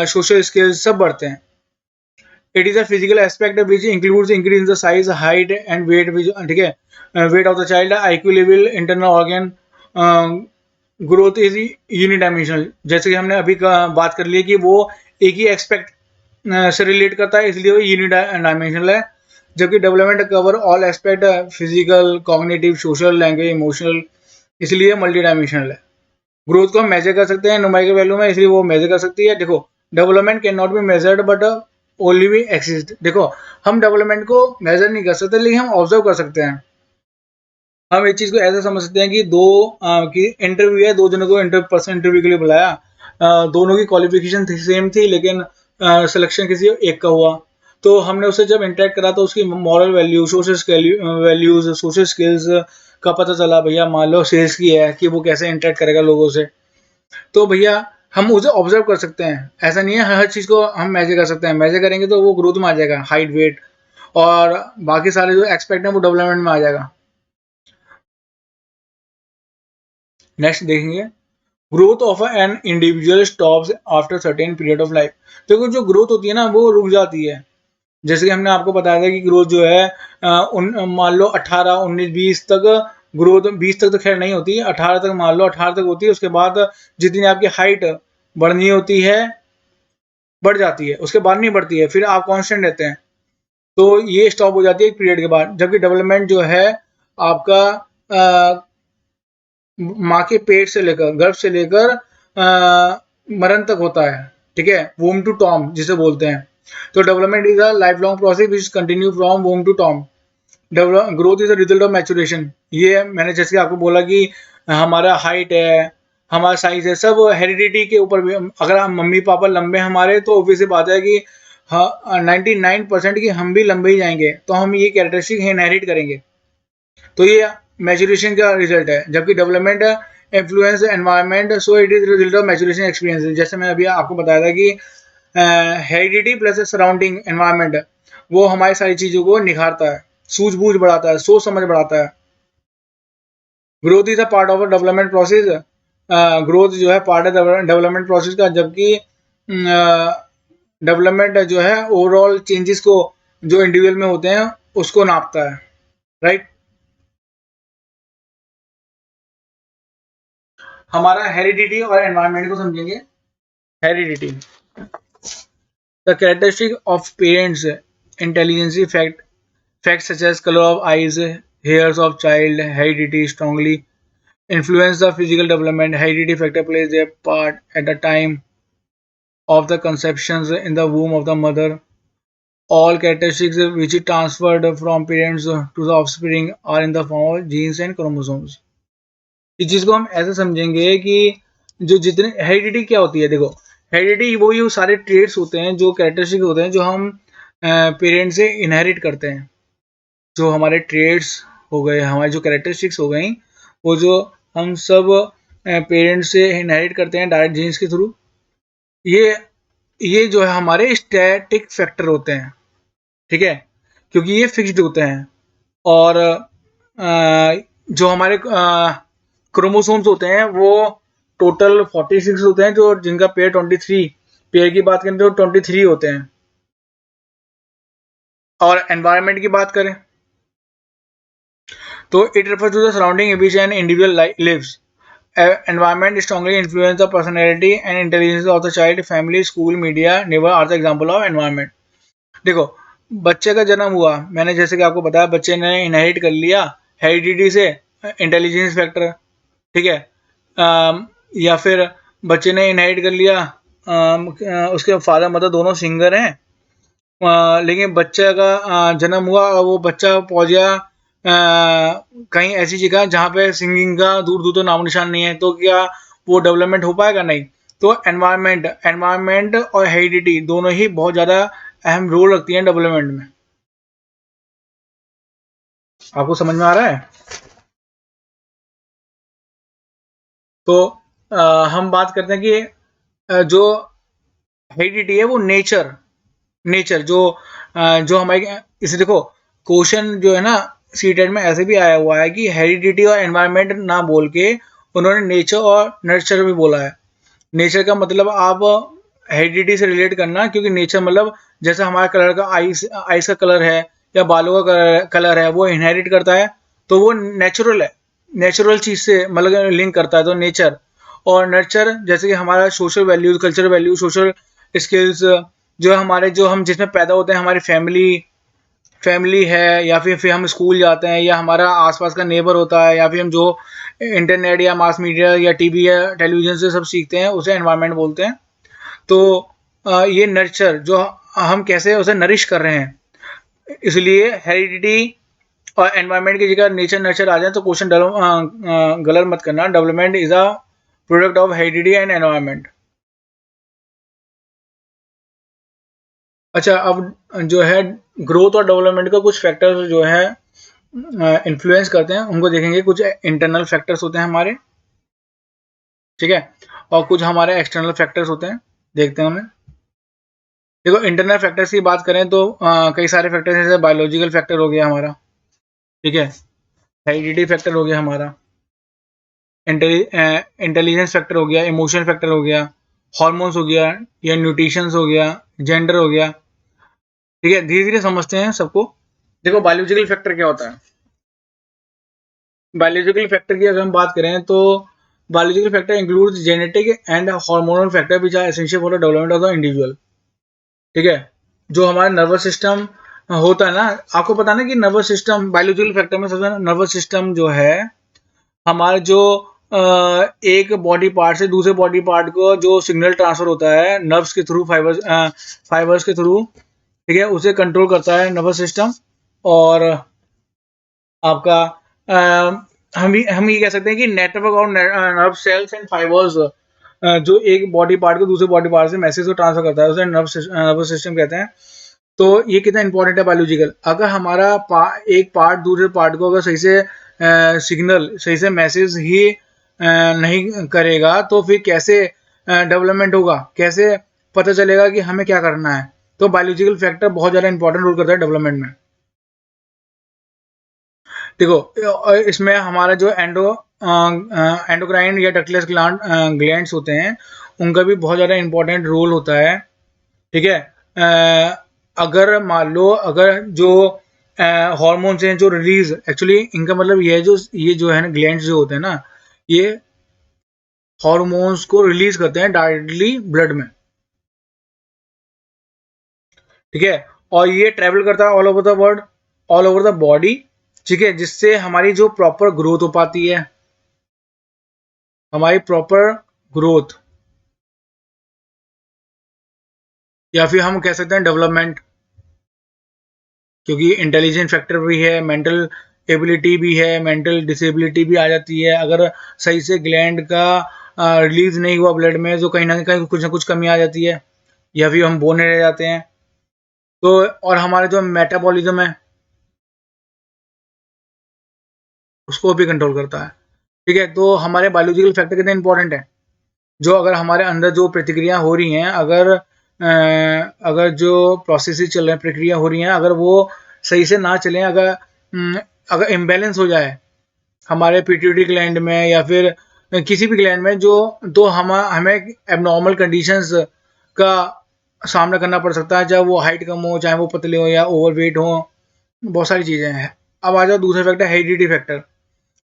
Speaker 1: social skills सब बढ़ते हैं। It is a physical aspect which includes increase in the size, height and weight, ठीक है, weight of the child, IQ level, internal organ. Growth is unidimensional, जैसे कि हमने अभी बात कर ली कि वो एक ही एक्सपेक्ट से रिलेट करता है, इसलिए वो यूनिडायमेंशनल है। जबकि development cover all aspect, physical, cognitive, social, language, emotional, इसलिए मल्टी डायमेंशनल है। ग्रोथ को हम मेजर कर सकते हैं न्यूमेरिकल वैल्यू में, इसलिए वो मेजर कर सकती है। देखो, development can not be measured but only be exist. देखो, हम डेवलपमेंट को मेजर नहीं कर सकते, लेकिन हम ऑब्जर्व कर सकते हैं। हम इस चीज को ऐसे समझ सकते हैं कि दो की इंटरव्यू है, दो जनों को पर्सन इंटरव्यू के लिए बुलाया, दोनों की क्वालिफिकेशन सेम थी, लेकिन सिलेक्शन किसी एक का हुआ। तो हमने उससे जब इंटरेक्ट करा तो उसकी moral value, social values, social skills का पता चला। भैया मान लो सेल्स की है कि वो कैसे इंटरेक्ट करेगा लोगों से, तो भैया हम उसे ऑब्जर्व कर सकते हैं। ऐसा नहीं है हर चीज को हम मेजर कर सकते हैं, मेजर करेंगे तो वो ग्रोथ में आ जाएगा, हाइट, वेट और बाकी सारे जो एक्सपेक्ट है वो डेवलपमेंट में आ जाएगा। नेक्स्ट देखेंगे, growth of an individual stops after certain period of life. देखो, जो ग्रोथ होती है ना वो रुक जाती है। जैसे कि हमने आपको बताया था कि ग्रोथ जो है मान लो 18, 19, 20 तक ग्रोथ, 20 तक तो खैर नहीं होती, 18 तक मान लो, 18 तक होती है। उसके बाद जितनी आपकी हाइट बढ़नी होती है बढ़ जाती है, उसके बाद नहीं बढ़ती है, फिर आप कांस्टेंट रहते हैं। तो ये स्टॉप हो जाती है एक पीरियड के बाद। जबकि डेवलपमेंट जो है आपका माँ के पेट से लेकर, गर्भ से लेकर मरण तक होता है, ठीक है, वोम टू टॉम जिसे बोलते हैं। तो development is a life long process which continue from womb to tomb. Growth is a result of maturation. ये मैंने जैसे आपको बोला कि हमारा हाइट है, हमारा साइज है, सब हेरिडिटी के ऊपर भी। अगर हम मम्मी पापा लंबे हमारे, तो ऑब्वियस सी बात है कि हाँ 99% की हम भी लंबे ही जाएंगे, तो हम ये कैरेक्टरिस्टिक इनहेरिट करेंगे। तो ये मैचुरेशन का रिजल्ट है। जबकि development influence environment, so it is result of maturation experience. जैसे मैं अभी आपको बताया था कि हेरिडिटी प्लस सराउंडिंग एनवायरनमेंट वो हमारी सारी चीज़ों को निखारता है, सूझबूझ बढ़ाता है, सोच समझ बढ़ाता है। Growth is a part of a development process. Growth जो है पार्ट है डेवलपमेंट प्रोसेस का। जबकि डेवलपमेंट जो है ओवरऑल चेंजेस को जो इंडिविजुअल में होते हैं उसको नापता है, राइट। हमारा हेरिडिटी और एनवायरनमेंट को समझेंगे। Heredity, the characteristic of parents intelligence facts such as color of eyes, hairs of child, heredity strongly influence the physical development. Heredity factor plays their part at the time of the conceptions in the womb of the mother. All characteristics which is transferred from parents to the offspring are in the form of genes and chromosomes. इस चीज को हम ऐसे समझेंगे कि जो जितने heredity क्या होती है, देखो हेरिडिटी वो सारे ट्रेड्स होते हैं, जो कैरेक्टरिस्टिक होते हैं जो हम पेरेंट्स से इनहेरिट करते हैं। जो हमारे ट्रेड्स हो गए, हमारी जो कैरेक्टरिस्टिक्स हो गई, वो जो हम सब पेरेंट्स से इनहेरिट करते हैं डायरेक्ट जीन्स के थ्रू, ये जो है हमारे स्टैटिक फैक्टर होते हैं, ठीक है, क्योंकि ये फिक्स्ड होते हैं। और जो हमारे क्रोमोसोम्स होते हैं वो टोटल 46 होते हैं, जो जिनका पेयर 23, पेयर की बात करें तो 23 होते हैं। और एनवायरनमेंट की बात करें तो it refers to the surrounding in which an individual lives. Environment strongly influence the personality and intelligence of the child. Family, school, media, neighbor are the example of environment. देखो बच्चे का जन्म हुआ, मैंने जैसे कि आपको बताया, बच्चे ने इनहेरिट कर लिया हेरिडिटी से इंटेलिजेंस फैक्टर, ठीक है, या फिर बच्चे ने इनहेरिट कर लिया, उसके फादर मदर दोनों सिंगर हैं, लेकिन बच्चे का जन्म हुआ और वो बच्चा पहुंच गया कहीं ऐसी जगह जहाँ पे सिंगिंग का दूर दूर तो नामो निशान नहीं है, तो क्या वो डेवलपमेंट हो पाएगा? नहीं। तो एनवायरनमेंट और हेरिडिटी दोनों ही बहुत ज़्यादा अहम रोल रखती हैं डेवलपमेंट में। आपको समझ में आ रहा है? तो हम बात करते हैं कि जो हेरिडिटी है वो नेचर जो हमारे, इसे देखो क्वेश्चन जो है ना सीटेट में ऐसे भी आया हुआ है कि हेरिडिटी और एनवायरनमेंट ना बोल के उन्होंने नेचर और नर्चर भी बोला है। नेचर का मतलब आप हेरिडिटी से रिलेट करना, क्योंकि नेचर मतलब जैसे हमारा कलर का आइस का कलर है या बालों का कलर है, वो इनहेरिट करता है, तो वो नेचुरल है, नेचुरल चीज से मतलब लिंक करता है, तो नेचर। और नर्चर जैसे कि हमारा social values, cultural values, social skills, जो हमारे जो हम जिसमें पैदा होते हैं, हमारी फैमिली है, या फिर हम स्कूल जाते हैं, या हमारा आसपास का नेबर होता है, या फिर हम जो इंटरनेट या मास मीडिया या टीवी या टेलीविजन से सब सीखते हैं, उसे एनवायरनमेंट बोलते हैं। तो ये नर्चर जो हम कैसे उसे नरिश कर रहे हैं, इसलिए हेरिडिटी और एनवायरनमेंट की जगह नेचर नर्चर आ जाए तो क्वेश्चन गलत मत करना। Development is a product of heredity and environment. अच्छा, अब जो है ग्रोथ और डेवलपमेंट का कुछ फैक्टर्स जो है इन्फ्लुएंस करते हैं, उनको देखेंगे। कुछ इंटरनल फैक्टर्स होते हैं हमारे, ठीक है, और कुछ हमारे एक्सटर्नल फैक्टर्स होते हैं, देखते हैं उन्हें। देखो इंटरनल फैक्टर्स की बात करें तो कई सारे फैक्टर्स, जैसे बायोलॉजिकल फैक्टर हो गया हमारा, ठीक है, हेरिडिटी फैक्टर हो गया हमारा, इंटेलिजेंस फैक्टर हो गया, इमोशन फैक्टर हो गया, हॉर्मोन्स हो गया, या न्यूट्रिशंस हो गया, जेंडर हो गया, ठीक है। धीरे धीरे समझते हैं सबको। देखो बायोलॉजिकल फैक्टर क्या होता है। बायोलॉजिकल फैक्टर की अगर हम बात करें तो biological factor includes genetic and hormonal factor which are essential for the development of the individual, ठीक है। जो हमारा नर्वस सिस्टम होता है ना, आपको पता ना कि नर्वस सिस्टम बायोलॉजिकल फैक्टर में सबसे नर्वस सिस्टम जो है हमारा, जो एक बॉडी पार्ट से दूसरे बॉडी पार्ट को जो सिग्नल ट्रांसफर होता है नर्व्स के थ्रू, फाइबर्स के थ्रू, ठीक है, उसे कंट्रोल करता है नर्वस सिस्टम। और आपका हम ये कह सकते हैं कि नेटवर्क और नर्व सेल्स एंड फाइबर्स जो एक बॉडी पार्ट को दूसरे बॉडी पार्ट से मैसेज को ट्रांसफर करता है, उसे नर्वस सिस्टम कहते हैं। तो ये कितना इंपॉर्टेंट है बायोलॉजिकल। अगर हमारा एक पार्ट दूसरे पार्ट को अगर सही से सिग्नल, सही से मैसेज ही नहीं करेगा, तो फिर कैसे डेवलपमेंट होगा, कैसे पता चलेगा कि हमें क्या करना है। तो बायोलॉजिकल फैक्टर बहुत ज़्यादा इंपॉर्टेंट रोल करता है डेवलपमेंट में। देखो इसमें हमारा जो एंडोक्राइन या डक्टलेस ग्लैंड्स होते हैं, उनका भी बहुत ज़्यादा इंपॉर्टेंट रोल होता है, ठीक है। अगर मान लो, अगर जो हॉर्मोन्स हैं जो रिलीज, एक्चुअली इनका मतलब ये जो है ना, ग्लैंड्स जो होते हैं ना, ये हॉर्मोन्स को रिलीज करते हैं डायरेक्टली ब्लड में, ठीक है, और ये ट्रेवल करता है all over the world, all over the body, ठीक है, जिससे हमारी जो प्रॉपर ग्रोथ हो पाती है, हमारी प्रॉपर ग्रोथ, या फिर हम कह सकते हैं डेवलपमेंट, क्योंकि इंटेलिजेंट फैक्टर भी है, मेंटल एबिलिटी भी है, मेंटल डिसेबिलिटी भी आ जाती है। अगर सही से ग्लैंड का रिलीज नहीं हुआ ब्लड में, तो कहीं ना कुछ कमी आ जाती है, या फिर हम बोने रह जाते हैं। तो और हमारे जो मेटाबॉलिज्म है उसको भी कंट्रोल करता है। ठीक है, तो हमारे बायोलॉजिकल फैक्टर कितने इंपॉर्टेंट है, जो अगर हमारे अंदर जो प्रतिक्रिया हो रही हैं, अगर जो प्रोसेसेस चल रहे हैं, प्रक्रिया हो रही हैं, अगर वो सही से ना चलें, अगर इम्बैलेंस हो जाए हमारे पिट्यूटरी ग्लैंड में या फिर किसी भी ग्लैंड में, जो तो हमें एबनॉर्मल कंडीशंस का सामना करना पड़ सकता है, चाहे वो हाइट कम हो, चाहे वो पतले हो या ओवरवेट हो, बहुत सारी चीज़ें हैं। अब आ जाओ दूसरा फैक्टर, हेरिडिटी फैक्टर।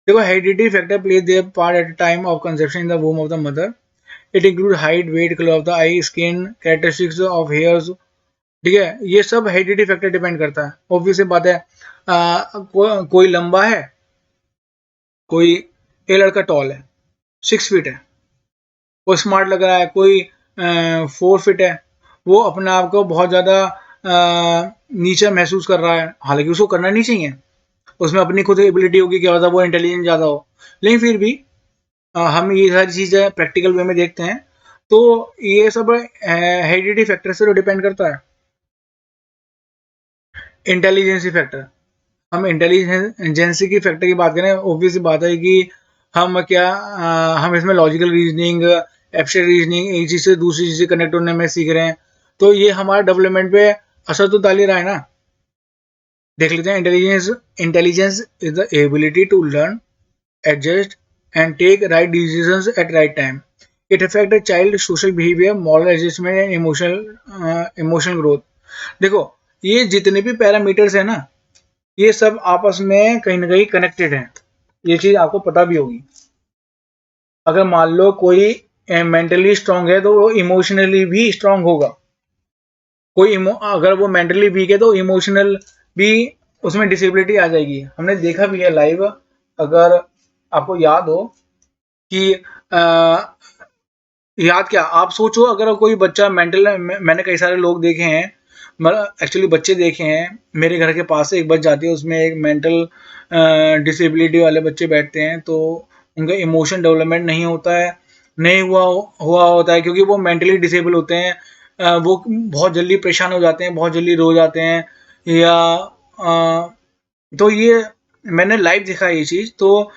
Speaker 1: देखो, heredity factor play their part at time of conception in the womb of the mother. It include height, weight, colour of the eye, skin, characteristics of hairs. ठीक है, ये सब हेरिडिटी फैक्टर डिपेंड करता है। Obvious बात है, कोई लंबा है, कोई एक लड़का टॉल है, 6 फीट है, वो स्मार्ट लग रहा है, कोई 4 फीट है, वो अपने आप को बहुत ज़्यादा नीचा महसूस कर रहा है, हालांकि उसको करना नहीं चाहिए, उसमें अपनी खुद एबिलिटी होगी, क्या होता है वो इंटेलिजेंस ज़्यादा हो, लेकिन फिर भी हम ये सारी चीज़ें प्रैक्टिकल वे में देखते हैं, तो ये सब हेरिडिटी फैक्टर से तो डिपेंड करता है। इंटेलिजेंसी फैक्टर, हम इंटेलिजेंसी की फैक्टर की बात करें, ऑब्वियस बात है कि हम इसमें लॉजिकल रीजनिंग, एब्स्ट्रैक्ट रीजनिंग, एक चीज़ से दूसरी चीज़ से कनेक्ट होने में सीख रहे हैं, तो ये हमारे डेवलपमेंट पे असर तो डाल ही रहा है ना। देख लेते हैं, intelligence is the ability to learn, adjust and take right decisions at right time. It affect a child social behaviour, moral adjustment and emotional growth. देखो, ये जितने भी पैरामीटर्स है ना, ये सब आपस में कहीं ना कहीं कनेक्टेड हैं, ये चीज़ आपको पता भी होगी। अगर मान लो कोई मेंटली स्ट्रांग है, तो वो इमोशनली भी स्ट्रांग होगा। अगर वो मेंटली वीक है, तो इमोशनल भी उसमें डिसेबिलिटी आ जाएगी। हमने देखा भी है लाइव। अगर आपको याद हो कि याद क्या, आप सोचो, अगर कोई बच्चा मेंटल, मैंने कई सारे लोग देखे हैं, मतलब एक्चुअली बच्चे देखे हैं, मेरे घर के पास से एक बस जाती है, उसमें एक मेंटल डिसेबिलिटी वाले बच्चे बैठते हैं, तो उनका इमोशन डेवलपमेंट नहीं होता है, नहीं हुआ होता है, क्योंकि वो मेंटली डिसेबल होते हैं। वो बहुत जल्दी परेशान हो जाते हैं, बहुत जल्दी रो जाते हैं, या तो ये मैंने लाइव देखा है ये चीज़, तो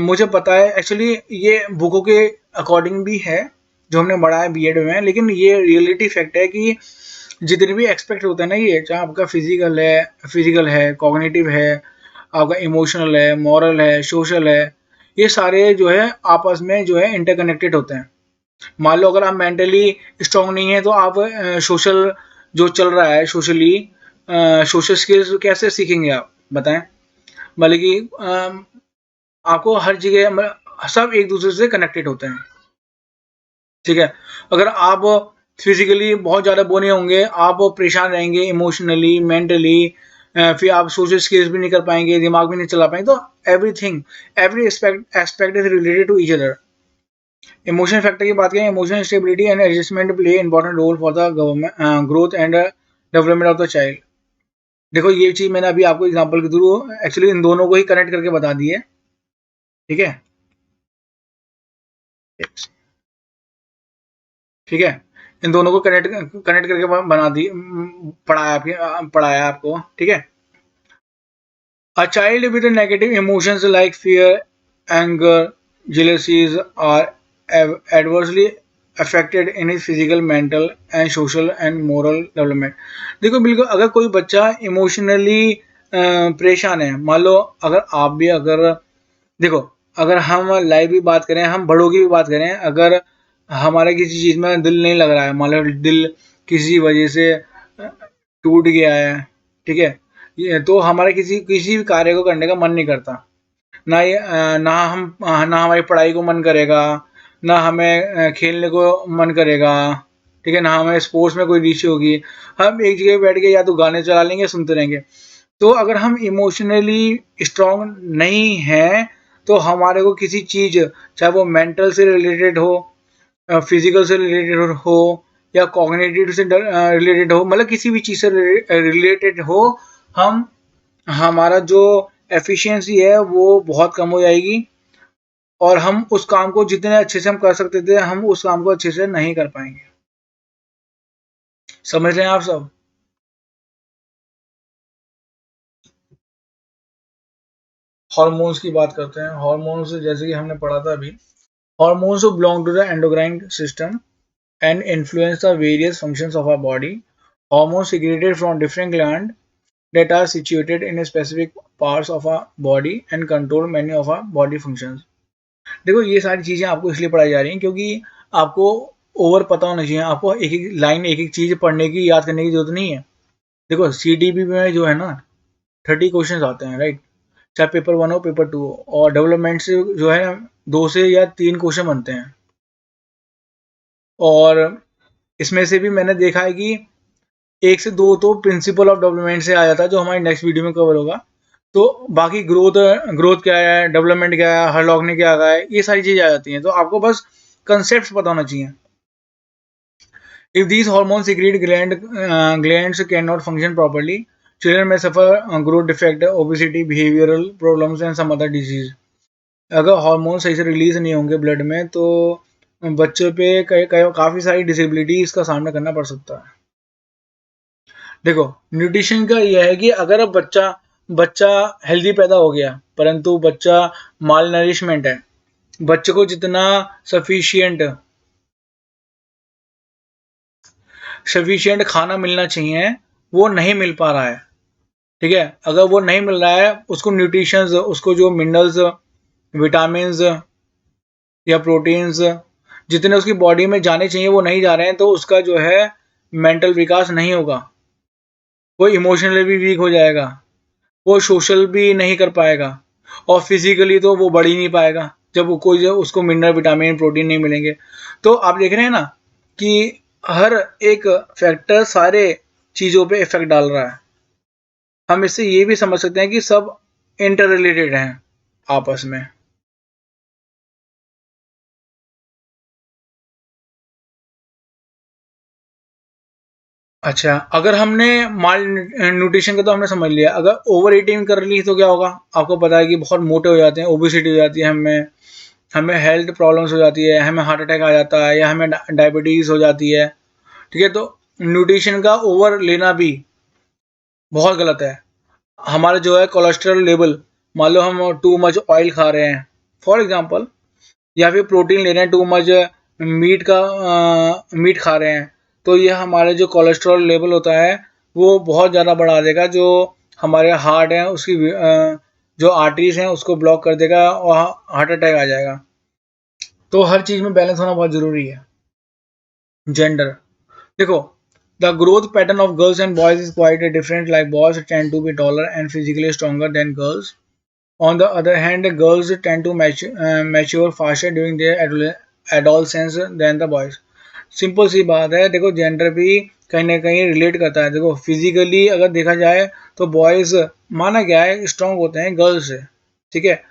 Speaker 1: मुझे पता है एक्चुअली, ये बुकों के अकॉर्डिंग भी है जो हमने पढ़ा है बीएड में, लेकिन ये रियलिटी फैक्ट है कि जितने भी एक्सपेक्ट होते हैं ना, ये चाहे आपका फिजिकल है, कॉग्निटिव है, आपका इमोशनल है, मॉरल है, सोशल है, ये सारे जो है आपस में जो है इंटरकनेक्टेड होते हैं। मान लो अगर आप मेंटली स्ट्रांग नहीं है, तो आप सोशल जो चल रहा है, सोशल स्किल्स कैसे सीखेंगे, आप बताएं। मतलब कि आपको हर जगह सब एक दूसरे से कनेक्टेड होते हैं। ठीक है, अगर आप फिजिकली बहुत ज़्यादा बोने होंगे, आप परेशान रहेंगे इमोशनली, मेंटली, फिर आप सोशल स्किल्स भी नहीं कर पाएंगे, दिमाग भी नहीं चला पाएंगे, तो every aspect is related to each other. Emotion factor की बात करें, emotional stability and adjustment play important role for the growth and development of the child. देखो, ये चीज़ मैंने अभी आपको एग्जांपल के थ्रू एक्चुअली इन दोनों को ही कनेक्ट करके बता दी है। ठीक है, ठीक है, इन दोनों को कनेक्ट कनेक्ट करके बना दी, पढ़ाया आपको। ठीक है, a child with negative emotions like fear, anger, jealousies are adversely affected in his physical, mental and social and moral development। देखो, बिल्कुल, अगर कोई बच्चा इमोशनली परेशान है, मान लो, अगर आप भी, अगर देखो, अगर हम लाइव भी बात करें, हम बड़ों की भी बात करें, अगर हमारा किसी चीज़ में दिल नहीं लग रहा है, मान लो दिल किसी वजह से टूट गया है, ठीक है, ये तो हमारा किसी किसी भी कार्य को करने का मन नहीं करता, ना हमारी पढ़ाई को मन करेगा, ना हमें खेलने को मन करेगा, ठीक है ना, हमें स्पोर्ट्स में कोई रुचि होगी, हम एक जगह बैठ के या तो गाने चला लेंगे, सुनते रहेंगे। तो अगर हम इमोशनली स्ट्रांग नहीं हैं तो हमारे को किसी चीज़, चाहे वो मेंटल से रिलेटेड हो, फिजिकल से रिलेटेड हो, या कॉग्निटिव से रिलेटेड हो, मतलब किसी भी चीज़ से रिलेटेड हो, हम हमारा जो एफिशिएंसी है वो बहुत कम हो जाएगी, और हम उस काम को जितने अच्छे से हम कर सकते थे, हम उस काम को अच्छे से नहीं कर पाएंगे। समझ रहे हैं आप सब? हार्मोन्स की बात करते हैं। हार्मोन्स जैसे कि हमने पढ़ा था अभी, hormones belong to the endocrine system and influence the various functions of our body. Hormones secreted from different glands that are situated in specific parts of our body and control many of our body functions. देखो ये सारी चीज़ें आपको इसलिए पढ़ाई जा रही हैं क्योंकि आपको ओवर पता होना चाहिए, आपको एक एक लाइन एक एक चीज़ पढ़ने की, याद करने की जरूरत नहीं है। देखो CDP में जो है ना 30 क्वेश्चन आते हैं, राइट, चाहे पेपर 1 हो पेपर 2 हो, और डेवलपमेंट से जो है 2 से या 3 क्वेश्चन बनते हैं। और इसमें से भी मैंने देखा है कि 1 से 2 तो प्रिंसिपल ऑफ डेवलपमेंट से आ जाता है, जो हमारी नेक्स्ट वीडियो में कवर होगा। तो बाकी ग्रोथ ग्रोथ क्या है, डेवलपमेंट क्या है, हर लॉग ने क्या कहा है, ये सारी चीज़ें आ जाती हैं। तो आपको बस कंसेप्ट पता होना चाहिए। If these hormones secrete glands cannot function properly, children may suffer growth defect, obesity, behavioral problems and some other disease. अगर हार्मोन सही से रिलीज नहीं होंगे ब्लड में तो बच्चों पे काफ़ी सारी डिसेबिलिटीज का सामना करना पड़ सकता है। देखो न्यूट्रिशन का यह है कि अगर अब बच्चा बच्चा हेल्दी पैदा हो गया परंतु बच्चा माल नरिशमेंट है, बच्चे को जितना सफिशिएंट सफिशिएंट खाना मिलना चाहिए वो नहीं मिल पा रहा है, ठीक है, अगर वो नहीं मिल रहा है उसको न्यूट्रिशंस, उसको जो मिनरल्स, विटामिन्स या प्रोटीन्स जितने उसकी बॉडी में जाने चाहिए वो नहीं जा रहे हैं, तो उसका जो है मेंटल विकास नहीं होगा, वो इमोशनली भी वीक हो जाएगा, वो सोशल भी नहीं कर पाएगा, और फिजिकली तो वो बढ़ ही नहीं पाएगा जब वो कोई जो उसको मिनरल विटामिन प्रोटीन नहीं मिलेंगे। तो आप देख रहे हैं ना कि हर एक फैक्टर सारे चीज़ों पे इफेक्ट डाल रहा है। हम इससे ये भी समझ सकते हैं कि सब इंटर रिलेटेड हैं आपस में। अच्छा, अगर हमने माल न्यूट्रिशन का तो हमने समझ लिया, अगर ओवर ईटिंग कर ली तो क्या होगा? आपको पता है कि बहुत मोटे हो जाते हैं, ओबेसिटी हो जाती है, हमें हमें हेल्थ प्रॉब्लम्स हो जाती है, हमें हार्ट अटैक आ जाता है, या हमें डायबिटीज़ हो जाती है, ठीक है। तो न्यूट्रिशन का ओवर लेना भी बहुत गलत है। हमारा जो है कोलेस्ट्रॉल लेवल, मान लो हम टू मच ऑयल खा रहे हैं फॉर एग्जांपल, या फिर प्रोटीन ले रहे हैं, टू मच मीट खा रहे हैं, तो ये हमारे जो कोलेस्ट्रॉल लेवल होता है वो बहुत ज़्यादा बढ़ा देगा, जो हमारे हार्ट हैं उसकी जो आर्टरीज हैं उसको ब्लॉक कर देगा और हार्ट अटैक आ जाएगा। तो हर चीज़ में बैलेंस होना बहुत ज़रूरी है। जेंडर, देखो the growth pattern of girls and boys is quite different, like boys tend to be taller and physically stronger than girls. On the other hand, girls tend to mature faster during their adolescence than the boys. Simple सी बात है, देखो gender भी कहीं ना कहीं relate करता है। देखो फिजिकली अगर देखा जाए तो बॉयज़ माना गया है स्ट्रांग होते हैं गर्ल्स से, ठीक है।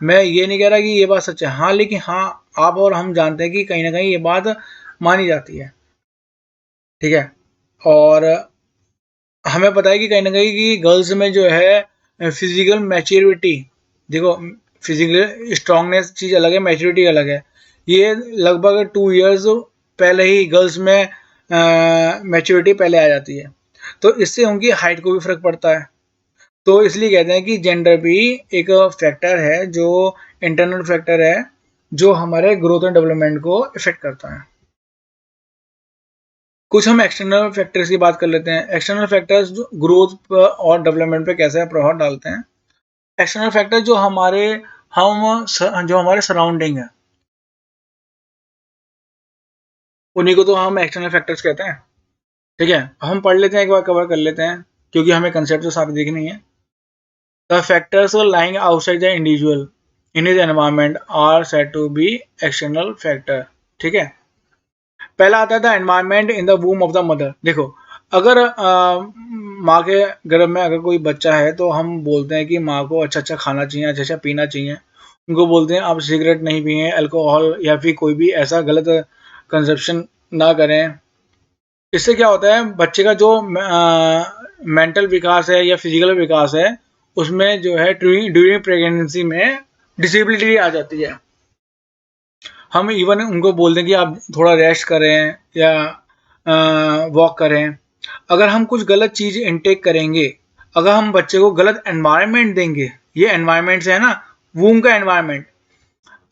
Speaker 1: मैं ये नहीं कह रहा कि ये बात सच है, हाँ, लेकिन हाँ आप और हम जानते हैं कि कहीं ना कहीं ये बात मानी जाती है, ठीक है। और हमें पता है कि कहीं ना कहीं कि गर्ल्स में जो है फिजिकल मैच्योरिटी, देखो फिजिकल स्ट्रांगनेस चीज़ अलग है, मैच्योरिटी अलग है। ये लगभग 2 इयर्स पहले ही गर्ल्स में मैच्योरिटी पहले आ जाती है, तो इससे उनकी हाइट को भी फर्क पड़ता है। तो इसलिए कहते हैं कि जेंडर भी एक फैक्टर है, जो इंटरनल फैक्टर है, जो हमारे ग्रोथ एंड डेवलपमेंट को इफेक्ट करता है। कुछ हम एक्सटर्नल फैक्टर्स की बात कर लेते हैं। एक्सटर्नल फैक्टर्स जो ग्रोथ और डेवलपमेंट पे कैसे प्रभाव डालते हैं। एक्सटर्नल फैक्टर जो हमारे सराउंडिंग है, उन्हीं को तो हम एक्सटर्नल फैक्टर्स कहते हैं, ठीक है। हम पढ़ लेते हैं, एक बार कवर कर लेते हैं क्योंकि हमें कंसेप्ट तो सारे देखने ही है। The factors lying outside the individual in his environment are said to be external factor, ठीक है। पहला आता था environment in the womb of the mother. देखो, अगर माँ के गर्भ में अगर कोई बच्चा है तो हम बोलते हैं कि माँ को अच्छा अच्छा खाना चाहिए, अच्छा अच्छा पीना चाहिए। उनको बोलते हैं आप सिगरेट नहीं पिए, अल्कोहल या फिर कोई भी ऐसा गलत कंजप्शन ना करें। इससे क्या होता है, बच्चे का जो मेंटल विकास है या फिजिकल विकास है, उसमें जो है ड्यूरिंग प्रेगनेंसी में डिसेबिलिटी आ जाती है। हम इवन उनको बोलते हैं कि आप थोड़ा रेस्ट करें या वॉक करें। अगर हम कुछ गलत चीज़ इनटेक करेंगे, अगर हम बच्चे को गलत एनवायरनमेंट देंगे, ये एनवायरनमेंट से है ना, वूम का एनवायरनमेंट,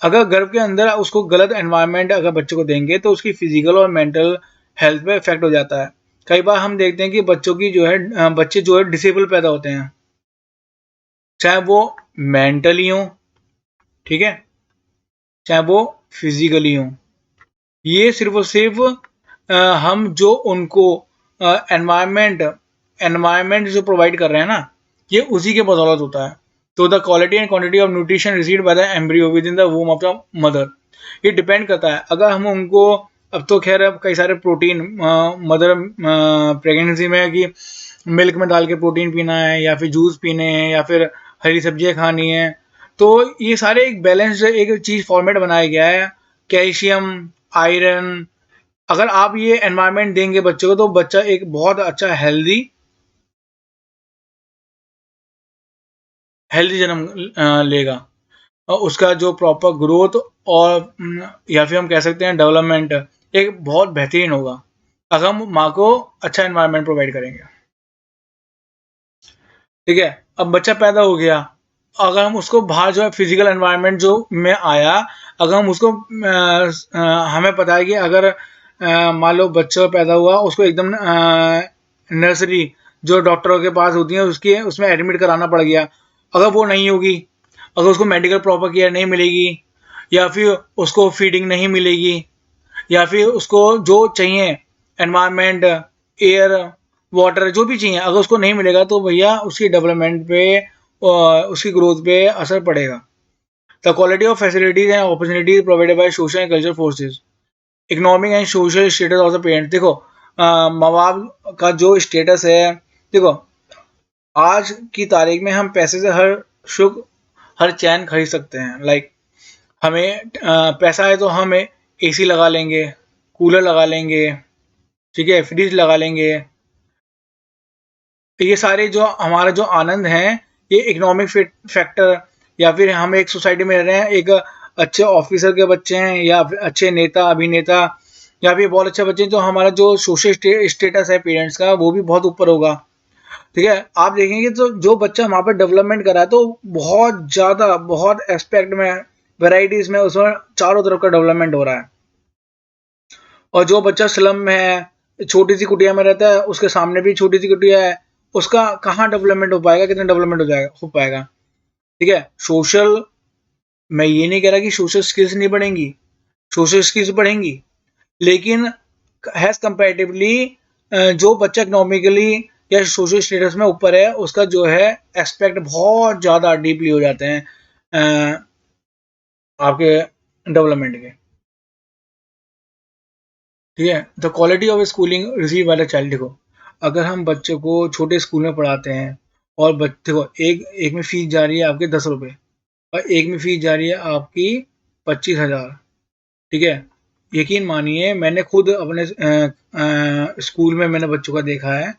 Speaker 1: अगर गर्भ के अंदर उसको गलत एनवायरनमेंट अगर बच्चे को देंगे तो उसकी फिजिकल और मेंटल हेल्थ पे इफेक्ट हो जाता है। कई बार हम देखते हैं कि बच्चों की जो है बच्चे जो है डिसेबल पैदा होते हैं, चाहे वो मेंटली हो, ठीक है, चाहे वो फिजिकली हो। ये सिर्फ और सिर्फ हम जो उनको एनवायरनमेंट एनवायरनमेंट जो प्रोवाइड कर रहे हैं ना, ये उसी के बदौलत होता है। तो the quality and quantity of nutrition received by the embryo with in the womb of the mother, ये डिपेंड करता है। अगर हम उनको, अब तो खैर अब कई सारे प्रोटीन मदर प्रेगनेंसी में कि मिल्क में डाल के प्रोटीन पीना है या फिर जूस पीने हैं या फिर हरी सब्जियां खानी है, तो ये सारे एक बैलेंस्ड एक चीज फॉर्मेट बनाया गया है। कैल्शियम, आयरन, अगर आप ये एनवायरनमेंट देंगे बच्चों को तो बच्चा एक बहुत अच्छा हेल्दी हेल्दी जन्म लेगा, और उसका जो प्रॉपर ग्रोथ और या फिर हम कह सकते हैं डेवलपमेंट एक बहुत बेहतरीन होगा अगर हम माँ को अच्छा एनवायरनमेंट प्रोवाइड करेंगे। ठीक है, अब बच्चा पैदा हो गया, अगर हम उसको बाहर जो है फिजिकल एनवायरनमेंट जो में आया, अगर हम उसको हमें पता है कि अगर मान लो बच्चा पैदा हुआ, उसको एकदम नर्सरी जो डॉक्टरों के पास होती है उसकी उसमें एडमिट कराना पड़ गया, अगर वो नहीं होगी, अगर उसको मेडिकल प्रॉपर केयर नहीं मिलेगी या फिर उसको फीडिंग नहीं मिलेगी या फिर उसको जो चाहिए एनवायरनमेंट, एयर, वाटर जो भी चाहिए, अगर उसको नहीं मिलेगा तो भैया उसकी डेवलपमेंट पे उसकी ग्रोथ पे असर पड़ेगा। The quality of facilities and opportunities provided by social and cultural forces, economic and social status of the parents. देखो, माँ बाप का जो स्टेटस है, देखो आज की तारीख में हम पैसे से हर सुख हर चैन खरीद सकते हैं। लाइक हमें पैसा है तो हम एसी लगा लेंगे, कूलर लगा लेंगे, ठीक है, फ्रिज लगा लेंगे। ये सारे जो हमारा जो आनंद है, ये इकोनॉमिक फैक्टर, या फिर हम एक सोसाइटी में रह रहे हैं, एक अच्छे ऑफिसर के बच्चे हैं या फिर अच्छे नेता अभिनेता या फिर बहुत अच्छे बच्चे हैं, तो हमारा जो सोशल स्टेटस है पेरेंट्स का वो भी बहुत ऊपर होगा। ठीक है, आप देखेंगे तो जो बच्चा वहाँ पर डेवलपमेंट कर रहा है तो बहुत ज़्यादा बहुत एस्पेक्ट में वेराइटीज़ में उसमें चारों तरफ का डेवलपमेंट हो रहा है। और जो बच्चा स्लम में है, छोटी सी कुटिया में रहता है, उसके सामने भी छोटी सी कुटिया है, उसका कहाँ डेवलपमेंट हो पाएगा, कितना डेवलपमेंट हो पाएगा। ठीक है, सोशल, मैं ये नहीं कह रहा कि सोशल स्किल्स नहीं बढ़ेंगी, सोशल स्किल्स बढ़ेंगी, लेकिन हैज़ कंपैरेटिवली जो बच्चा इकोनॉमिकली या सोशल स्टेटस में ऊपर है उसका जो है एस्पेक्ट बहुत ज़्यादा डीपली हो जाते हैं आपके डेवलपमेंट के। ठीक है, the quality of schooling receive by the child. देखो, अगर हम बच्चे को छोटे स्कूल में पढ़ाते हैं और बच्चे को एक एक में फीस जा रही है आपके 10 रुपये और एक में फीस जा रही है आपकी 25,000। ठीक है, यकीन मानिए मैंने खुद अपने स्कूल में मैंने बच्चों का देखा है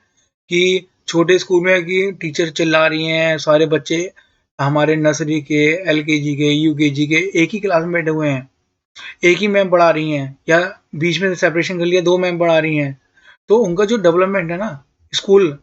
Speaker 1: कि छोटे स्कूल में कि टीचर चिल्ला रही हैं, सारे बच्चे हमारे नर्सरी के, एलकेजी के, यूकेजी के एक ही क्लास में बैठे हुए हैं, एक ही मैम पढ़ा रही हैं या बीच में सेपरेशन कर लिया, 2 मैम पढ़ा रही हैं, तो उनका जो डेवलपमेंट है ना, स्कूल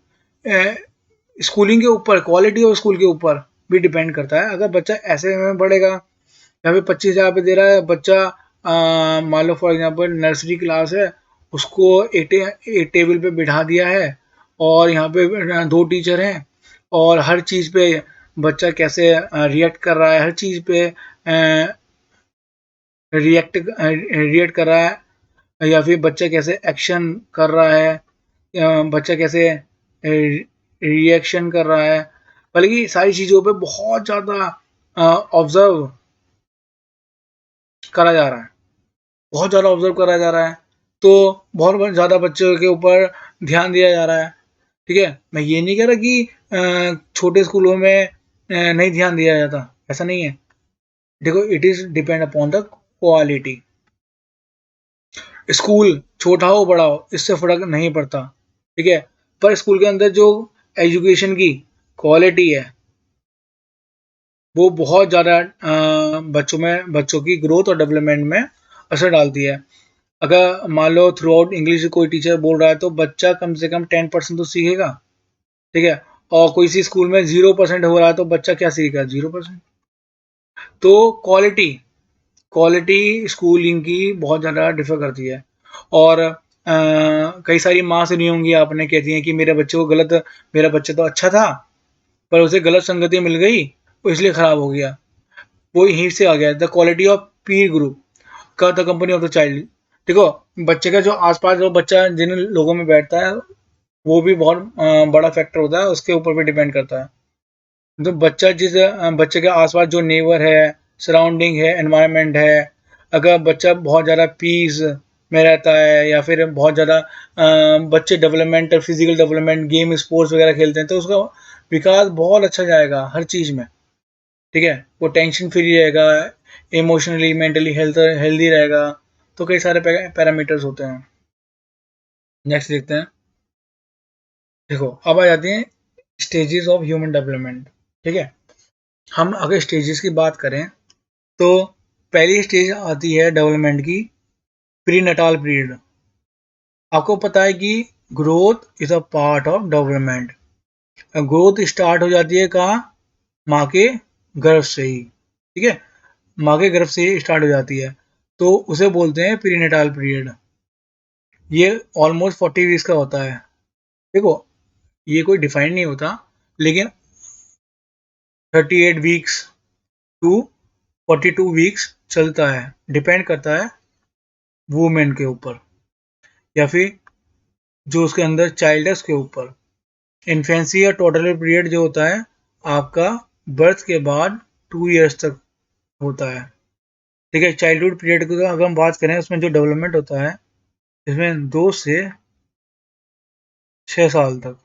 Speaker 1: स्कूलिंग के ऊपर, क्वालिटी ऑफ स्कूल के ऊपर भी डिपेंड करता है। अगर बच्चा ऐसे में पढ़ेगा, यहाँ पे 25,000 पे दे रहा है बच्चा, मान लो फॉर एग्जांपल नर्सरी क्लास है, उसको एक टेबल पे बिठा दिया है और यहाँ पे 2 टीचर हैं और हर चीज़ पे बच्चा कैसे रिएक्ट कर रहा है, हर चीज़ पे रिएक्ट कर रहा है या फिर बच्चा कैसे एक्शन कर रहा है, बच्चा कैसे रिएक्शन कर रहा है, बल्कि सारी चीज़ों पे बहुत ज़्यादा ऑब्जर्व करा जा रहा है, बहुत ज़्यादा ऑब्जर्व करा जा रहा है। तो बहुत ज़्यादा बच्चों के ऊपर ध्यान दिया जा रहा है। ठीक है, मैं ये नहीं कह रहा कि छोटे स्कूलों में नहीं ध्यान दिया जाता, ऐसा नहीं है। देखो, it is depend upon the quality. School छोटा हो बड़ा हो इससे फ़र्क नहीं पड़ता, ठीक है, पर स्कूल के अंदर जो एजुकेशन की क्वालिटी है वो बहुत ज़्यादा बच्चों की ग्रोथ और डेवलपमेंट में असर डालती है। अगर मान लो थ्रू आउट इंग्लिश कोई टीचर बोल रहा है तो बच्चा कम से कम 10% तो सीखेगा, ठीक है, और कोई सी स्कूल में 0% हो रहा है तो बच्चा क्या सीखेगा, 0%। तो क्वालिटी क्वालिटी स्कूलिंग की बहुत ज़्यादा डिफर करती है। और कई सारी माँ सुनी होंगी आपने, कहती हैं कि मेरा बच्चा तो अच्छा था पर उसे गलत संगति मिल गई वो इसलिए ख़राब हो गया। वो यहीं से आ गया, the quality of Pir group का the company of the child. देखो, बच्चे का जो आसपास जो बच्चा जिन लोगों में बैठता है वो भी बहुत बड़ा फैक्टर होता है, उसके ऊपर भी डिपेंड करता है। तो बच्चे के आसपास जो नेबर है, सराउंडिंग है, एनवायरनमेंट है, अगर बच्चा बहुत ज़्यादा पीस में रहता है या फिर बहुत ज़्यादा बच्चे development physical development game sports वगैरह खेलते हैं तो उसका विकास बहुत अच्छा जाएगा हर चीज़ में, ठीक है, वो टेंशन फ्री रहेगा, इमोशनली मेंटली हेल्दी रहेगा। तो कई सारे पैरामीटर्स होते हैं। नेक्स्ट देखते हैं। देखो, अब आ जाती हैं स्टेजेस ऑफ ह्यूमन डेवलपमेंट, ठीक है। हम अगर स्टेजेस की बात करें तो पहली स्टेज आती है डेवलपमेंट की, प्री नटाल पीरियड। आपको पता है कि growth is a part of development. Growth start हो जाती है कहाँ, माँ के गर्भ से ही, ठीक है, माँ के गर्भ से ही स्टार्ट हो जाती है, तो उसे बोलते हैं प्री नटाल पीरियड। ये ऑलमोस्ट 40 वीक्स का होता है। देखो, ये कोई डिफाइन नहीं होता, लेकिन 38 वीक्स टू 42 वीक्स चलता है, डिपेंड करता है वुमेन के ऊपर या फिर जो उसके अंदर चाइल्ड है उसके ऊपर। इन्फेंसी या टोटल पीरियड जो होता है आपका बर्थ के बाद 2 इयर्स तक होता है, ठीक है। चाइल्डहुड पीरियड की अगर हम बात करें उसमें जो डेवलपमेंट होता है इसमें 2 से 6 साल तक।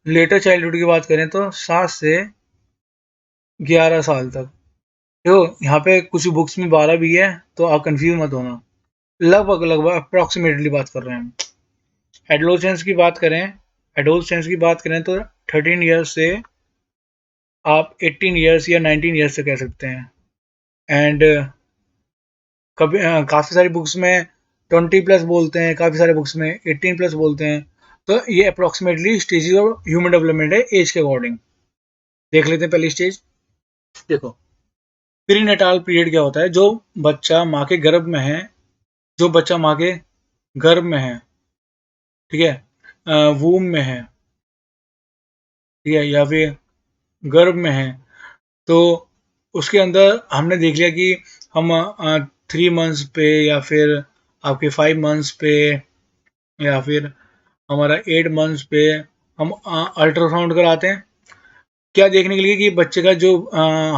Speaker 1: लेटर चाइल्डहुड की बात करें तो 7 से 11 साल तक। देखो, यहाँ पे कुछ बुक्स में 12 भी है तो आप कंफ्यूज मत होना, लगभग लगभग अप्रॉक्सीमेटली बात कर रहे हैं। एडोलसेंस की बात करें तो 13 ईयर्स से आप 18 ईयर्स या 19 ईयर्स से कह सकते हैं। एंड कभी काफ़ी सारी बुक्स में 20+ बोलते हैं, काफ़ी सारे बुक्स में 18+ बोलते हैं। तो ये approximately stages of human development है एज के अकॉर्डिंग। देख लेते हैं पहली स्टेज। देखो, प्रीनेटाल पीरियड क्या होता है, जो बच्चा माँ के गर्भ में है, ठीक है, वूम में है, ठीक है, या फिर गर्भ में है, तो उसके अंदर हमने देख लिया कि हम 3 मंथ्स पे या फिर आपके 5 मंथ्स पे या फिर हमारा 8 मंथ्स पे हम अल्ट्रासाउंड कराते हैं। क्या देखने के लिए कि बच्चे का जो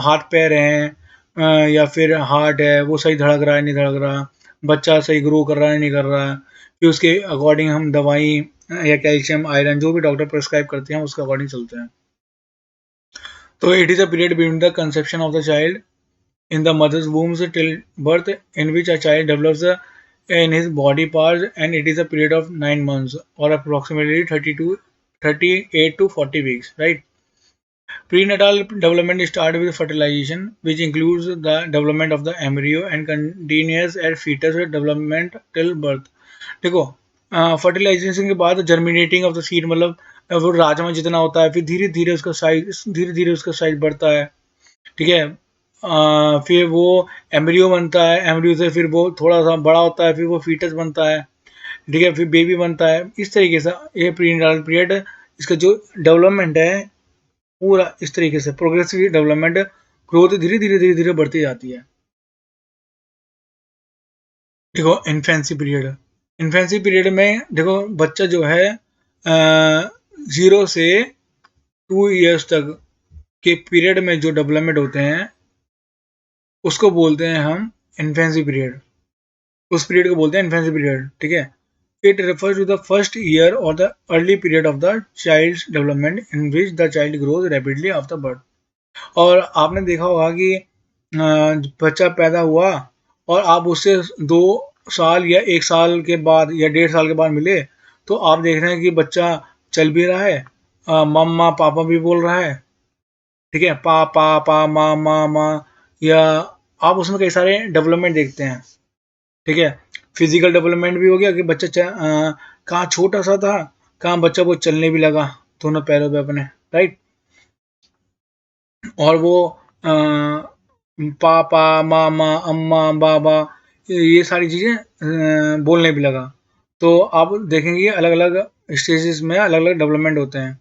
Speaker 1: हाथ पैर है या फिर हार्ट है वो सही धड़क रहा है नहीं धड़क रहा, बच्चा सही ग्रो कर रहा है नहीं कर रहा है। फिर उसके अकॉर्डिंग हम दवाई या कैल्शियम आयरन जो भी डॉक्टर प्रिस्क्राइब करते हैं उसके अकॉर्डिंग चलते हैं। तो it is a period between the conception of the child in the mother's womb till birth in which a child develops in his body parts, and it is a period of 9 months or approximately 38 to 40 weeks, right. Prenatal development starts with fertilization, which includes the development of the embryo and continues at fetus development till birth. देखो, fertilisation के बाद germinating of the seed, मतलब वो राजमा जितना होता है, फिर धीरे धीरे उसका साइज बढ़ता है, ठीक है। फिर वो एम्ब्रियो बनता है, एम्ब्रियो से फिर वो थोड़ा सा बड़ा होता है, फिर वो फीटस बनता है, ठीक है, फिर बेबी बनता है। इस तरीके से ये प्रीनेटाल पीरियड, इसका जो डेवलपमेंट है पूरा इस तरीके से प्रोग्रेसिव डेवलपमेंट, ग्रोथ धीरे धीरे बढ़ती जाती है। देखो, इन्फेंसी पीरियड में देखो बच्चा जो है 0 से 2 इयर्स तक के पीरियड में जो डेवलपमेंट होते हैं उसको बोलते हैं हम इन्फेंसी पीरियड। उस पीरियड को बोलते हैं इन्फेंसी पीरियड, ठीक है। It refers to the first year or the early period of the child's development in which the child grows rapidly after birth। और आपने देखा होगा कि बच्चा पैदा हुआ और आप उससे 2 साल या 1 साल के बाद या 1.5 साल के बाद मिले, तो आप देख रहे हैं कि बच्चा चल भी रहा है, मम्मा पापा भी बोल रहा है, ठीक है, पा पा पा मा मा मा, या आप उसमें कई सारे डेवलपमेंट देखते हैं, ठीक है। फिजिकल डेवलपमेंट भी हो गया कि बच्चा कहाँ छोटा सा था, कहाँ बच्चा वो चलने भी लगा दोनों पैरों पे अपने, राइट। और वो पापा मामा अम्मा बाबा ये सारी चीज़ें बोलने भी लगा। तो आप देखेंगे अलग अलग स्टेजेस में अलग अलग डेवलपमेंट होते हैं।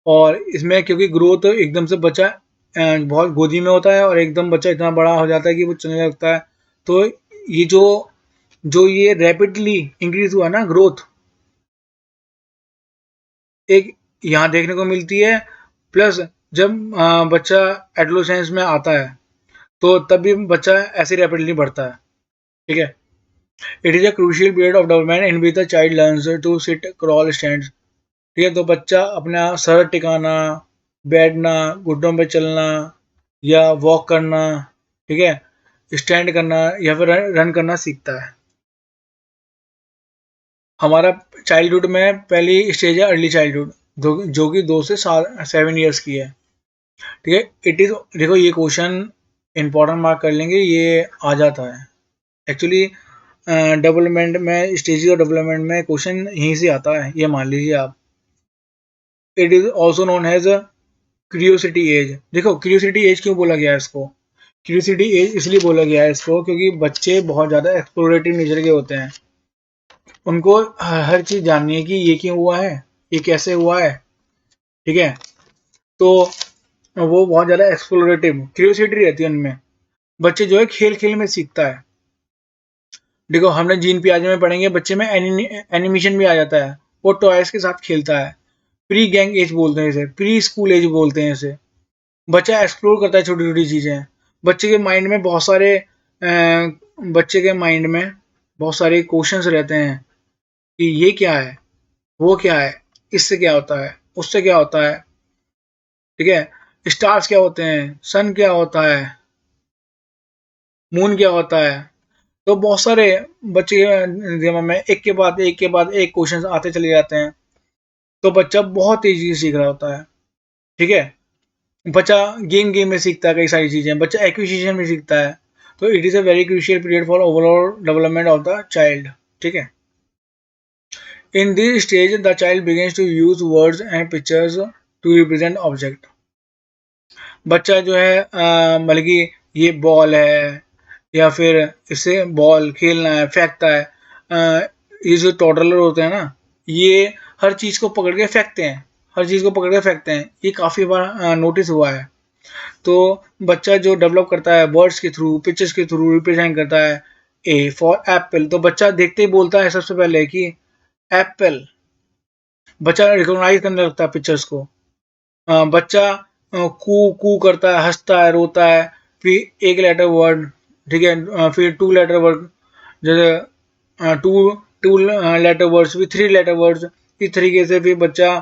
Speaker 1: और इसमें क्योंकि ग्रोथ एकदम से बच्चा बहुत गोदी में होता है और एकदम बच्चा इतना बड़ा हो जाता है कि वो चलने लगता है। तो ये जो जो ये रैपिडली इंक्रीज हुआ ना ग्रोथ, एक यहाँ देखने को मिलती है। प्लस जब बच्चा एडोलेसेंस में आता है तो तब भी बच्चा ऐसे रैपिडली बढ़ता है, ठीक है। It is a crucial period of development in which the child learns to sit crawl stand, ठीक है। तो बच्चा अपना सर टिकाना, बैठना, घुटनों पे चलना या वॉक करना, ठीक है, स्टैंड करना या फिर रन करना सीखता है। हमारा चाइल्डहुड में पहली स्टेज है अर्ली चाइल्डहुड, जो कि 2 से 7 ईयर्स की है, ठीक है। इट इज़, देखो ये क्वेश्चन इंपॉर्टेंट मार्क कर लेंगे, ये आ जाता है एक्चुअली डेवलपमेंट में, स्टेजेस ऑफ डेवलपमेंट में क्वेश्चन यहीं से आता है, ये मान लीजिए आप। It is also known as curiosity age. देखो क्यूरियोसिटी एज क्यों बोला गया है इसको, क्यूरियोसिटी एज इसलिए बोला गया है इसको क्योंकि बच्चे बहुत ज़्यादा एक्सप्लोरेटिव नेचर के होते हैं। उनको हर चीज़ जाननी है कि ये क्यों हुआ है, ये कैसे हुआ है, ठीक है। तो वो बहुत ज़्यादा एक्सप्लोरेटिव क्यूरियोसिटी रहती है उनमें। बच्चे जो है खेल खेल में सीखता है। देखो हमने जीन पियाजे में पढ़ेंगे, बच्चे में एनिमेशन भी आ जाता है, वो टॉयज के साथ खेलता है। प्री गैंग एज बोलते हैं इसे, प्री स्कूल एज बोलते हैं इसे। बच्चा एक्सप्लोर करता है छोटी छोटी चीज़ें। बच्चे के माइंड में बहुत सारे बच्चे के माइंड में बहुत सारे क्वेश्चंस रहते हैं कि ये क्या है, वो क्या है, इससे क्या होता है, उससे क्या होता है, ठीक है। स्टार्स क्या होते हैं, सन क्या होता है, मून क्या होता है। तो बहुत सारे बच्चे के दिमाग में एक के बाद एक के बाद एक क्वेश्चन आते चले जाते हैं। तो बच्चा बहुत तेजी से सीख रहा होता है, ठीक है। बच्चा गेम गेम में सीखता है कई सारी चीज़ें, बच्चा एक्विजिशन में सीखता है। तो it is a very crucial period for overall development of the child, ठीक है। In this stage the child begins to use words and pictures to represent object. बच्चा जो है मतलब कि ये बॉल है या फिर इससे बॉल खेलना है, फेंकता है। ये जो टोडलर होते हैं ना, ये हर चीज़ को पकड़ के फेंकते हैं, हर चीज़ को पकड़ के फेंकते हैं। ये काफ़ी बार नोटिस हुआ है। तो बच्चा जो डेवलप करता है वर्ड्स के थ्रू, पिक्चर्स के थ्रू रिप्रेजेंट करता है। ए फॉर एप्पल, तो बच्चा देखते ही बोलता है सबसे पहले कि एप्पल। बच्चा रिकॉग्नाइज करने लगता है पिक्चर्स को। बच्चा कू कू करता है, हंसता है, रोता है। फिर एक लेटर वर्ड, ठीक है, फिर 2 लेटर वर्ड, जैसे टू टू लेटर वर्ड्स, फिर 3 लेटर वर्ड्स। इस तरीके से फिर बच्चा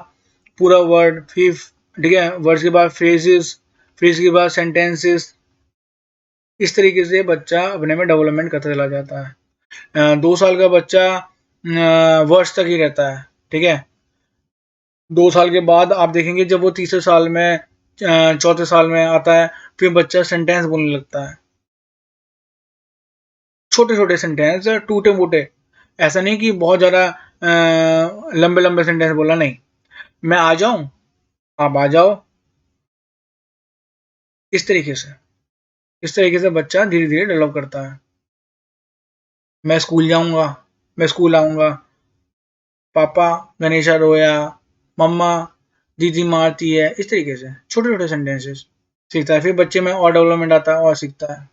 Speaker 1: पूरा वर्ड, फिर ठीक है वर्ड्स के बाद फ्रेजेस, फ्रेज के बाद सेंटेंसेस। इस तरीके से बच्चा अपने में डेवलपमेंट करता चला जाता है। 2 साल का बच्चा वर्ड्स तक ही रहता है, ठीक है। 2 साल के बाद आप देखेंगे जब वो तीसरे साल में, चौथे साल में आता है, फिर बच्चा सेंटेंस बोलने लगता है। छोटे छोटे सेंटेंस, टूटे फूटे। ऐसा नहीं कि बहुत ज़्यादा लंबे लंबे सेंटेंस बोला, नहीं। मैं आ जाऊं, आप आ जाओ, इस तरीके से, इस तरीके से बच्चा धीरे धीरे डेवलप करता है। मैं स्कूल जाऊंगा, मैं स्कूल आऊंगा, पापा गणेशा रोया, मम्मा दीदी मारती है। इस तरीके से छोटे छोटे सेंटेंसेस सीखता है। फिर बच्चे में और डेवलपमेंट आता है और सीखता है।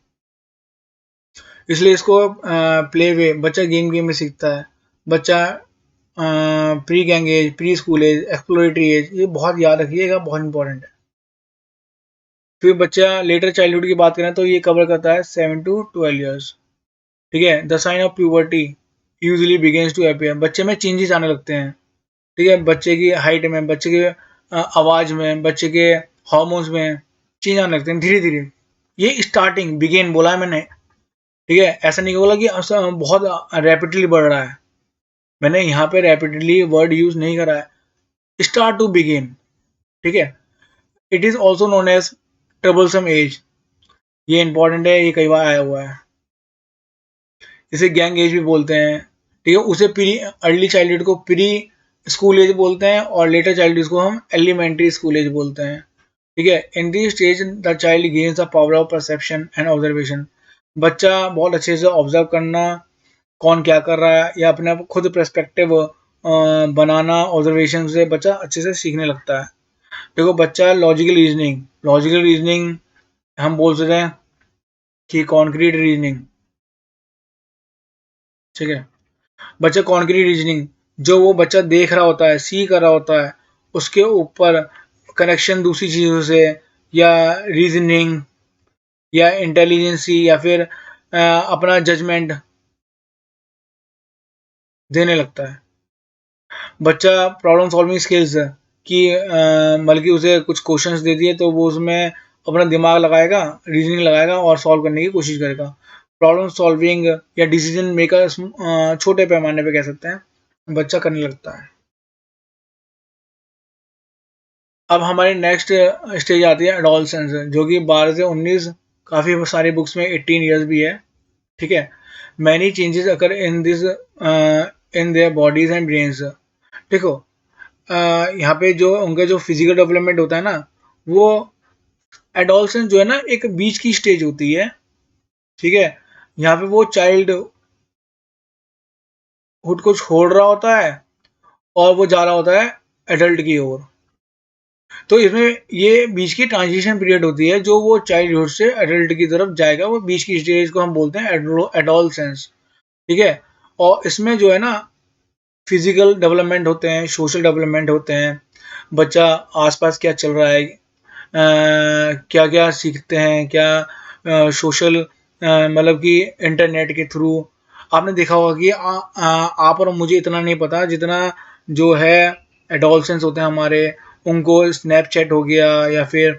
Speaker 1: इसलिए इसको प्ले वे, बच्चा गेम गेम में सीखता है। बच्चा pre gang age, preschool age, exploratory age, ये बहुत याद रखिएगा, बहुत इंपॉर्टेंट है। फिर बच्चा लेटर चाइल्डहुड की बात करें तो ये कवर करता है 7 to 12 ईयर्स। ठीक है। The sign of puberty usually begins to appear, बच्चे में चेंजेस आने लगते हैं। ठीक है, बच्चे की हाइट में, बच्चे के आवाज में, बच्चे के हार्मोन्स में चेंज आने लगते हैं धीरे धीरे। ये स्टार्टिंग बिगेन बोला है मैंने। ठीक है, ऐसा नहीं बोला कि बहुत रैपिडली बढ़ रहा है। मैंने यहाँ पे रैपिडली वर्ड यूज नहीं करा है। Start to begin. ठीक है। It is also known as troublesome age. ये इंपॉर्टेंट है, ये कई बार आया हुआ है। इसे गैंग एज भी बोलते हैं। ठीक है, उसे प्री अर्ली चाइल्डहुड को प्री स्कूल एज बोलते हैं, और लेटर चाइल्डहुड को हम एलिमेंट्री स्कूल एज बोलते हैं। ठीक है, in this stage the child gains the power of perception and observation. बच्चा बहुत अच्छे से ऑब्जर्व करना, कौन क्या कर रहा है, या अपने आप खुद पर्सपेक्टिव बनाना, ऑब्जर्वेशन से बच्चा अच्छे से सीखने लगता है। देखो, बच्चा लॉजिकल रीजनिंग हम बोल सकते हैं कि कॉन्क्रीट रीजनिंग। ठीक है, बच्चा कॉन्क्रीट रीजनिंग, जो वो बच्चा देख रहा होता है, सीख रहा होता है, उसके ऊपर कनेक्शन दूसरी चीज़ों से, या रीजनिंग, या इंटेलिजेंसी, या फिर अपना जजमेंट देने लगता है। बच्चा प्रॉब्लम सॉल्विंग स्किल्स कि बल्कि उसे कुछ क्वेश्चंस दे दिए तो वो उसमें अपना दिमाग लगाएगा, रीजनिंग लगाएगा और सॉल्व करने की कोशिश करेगा। प्रॉब्लम सॉल्विंग या डिसीजन मेकर छोटे पैमाने पे कह सकते हैं बच्चा करने लगता है। अब हमारी नेक्स्ट स्टेज आती है एडोलसेंस, जो कि 12 से 19, काफ़ी सारी बुक्स में 18 ईयर्स भी है। ठीक है। Many changes occur in this in their bodies and brains. देखो, यहाँ पे जो उनका जो फिजिकल डेवलपमेंट होता है ना, वो एडोलसेंस जो है ना, एक बीच की स्टेज होती है। ठीक है, यहाँ पे वो चाइल्ड हुड को छोड़ रहा होता है और वो जा रहा होता है एडल्ट की ओर। तो इसमें ये बीच की ट्रांजिशन पीरियड होती है, जो वो चाइल्डहुड से एडल्ट की तरफ जाएगा, वो बीच की स्टेज को हम बोलते हैं एडोलसेंस। ठीक है, और इसमें जो है ना, फिजिकल डेवलपमेंट होते हैं, सोशल डेवलपमेंट होते हैं। बच्चा आसपास क्या चल रहा है, क्या क्या सीखते हैं, क्या सोशल, मतलब कि इंटरनेट के थ्रू। आपने देखा होगा कि आप और मुझे इतना नहीं पता जितना जो है एडोलसेंस होते हैं हमारे, उनको स्नैपचैट हो गया, या फिर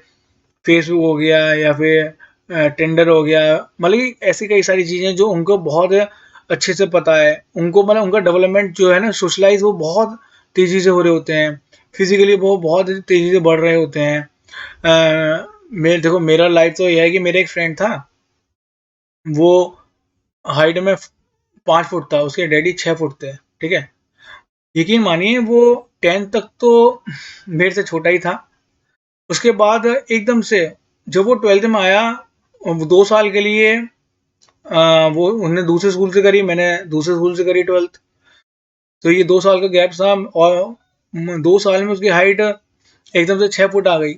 Speaker 1: फेसबुक हो गया, या फिर टेंडर हो गया, मतलब कि ऐसी कई सारी चीज़ें जो उनको बहुत अच्छे से पता है। उनको मतलब उनका डेवलपमेंट जो है ना, सोशलाइज वो बहुत तेज़ी से हो रहे होते हैं, फिजिकली वो बहुत तेज़ी से बढ़ रहे होते हैं। मेरे देखो, मेरा लाइफ तो यह है कि मेरा एक फ्रेंड था, वो हाइट में 5 फुट था, उसके डैडी 6 फुट थे। ठीक है, यकीन मानिए वो 10th तक तो मेरे से छोटा ही था। उसके बाद एकदम से जब वो 12th में आया, 2 साल के लिए वो उन्होंने दूसरे स्कूल से करी, मैंने दूसरे स्कूल से करी 12th। तो ये 2 साल का गैप था, और 2 साल में उसकी हाइट एकदम से 6 फुट आ गई।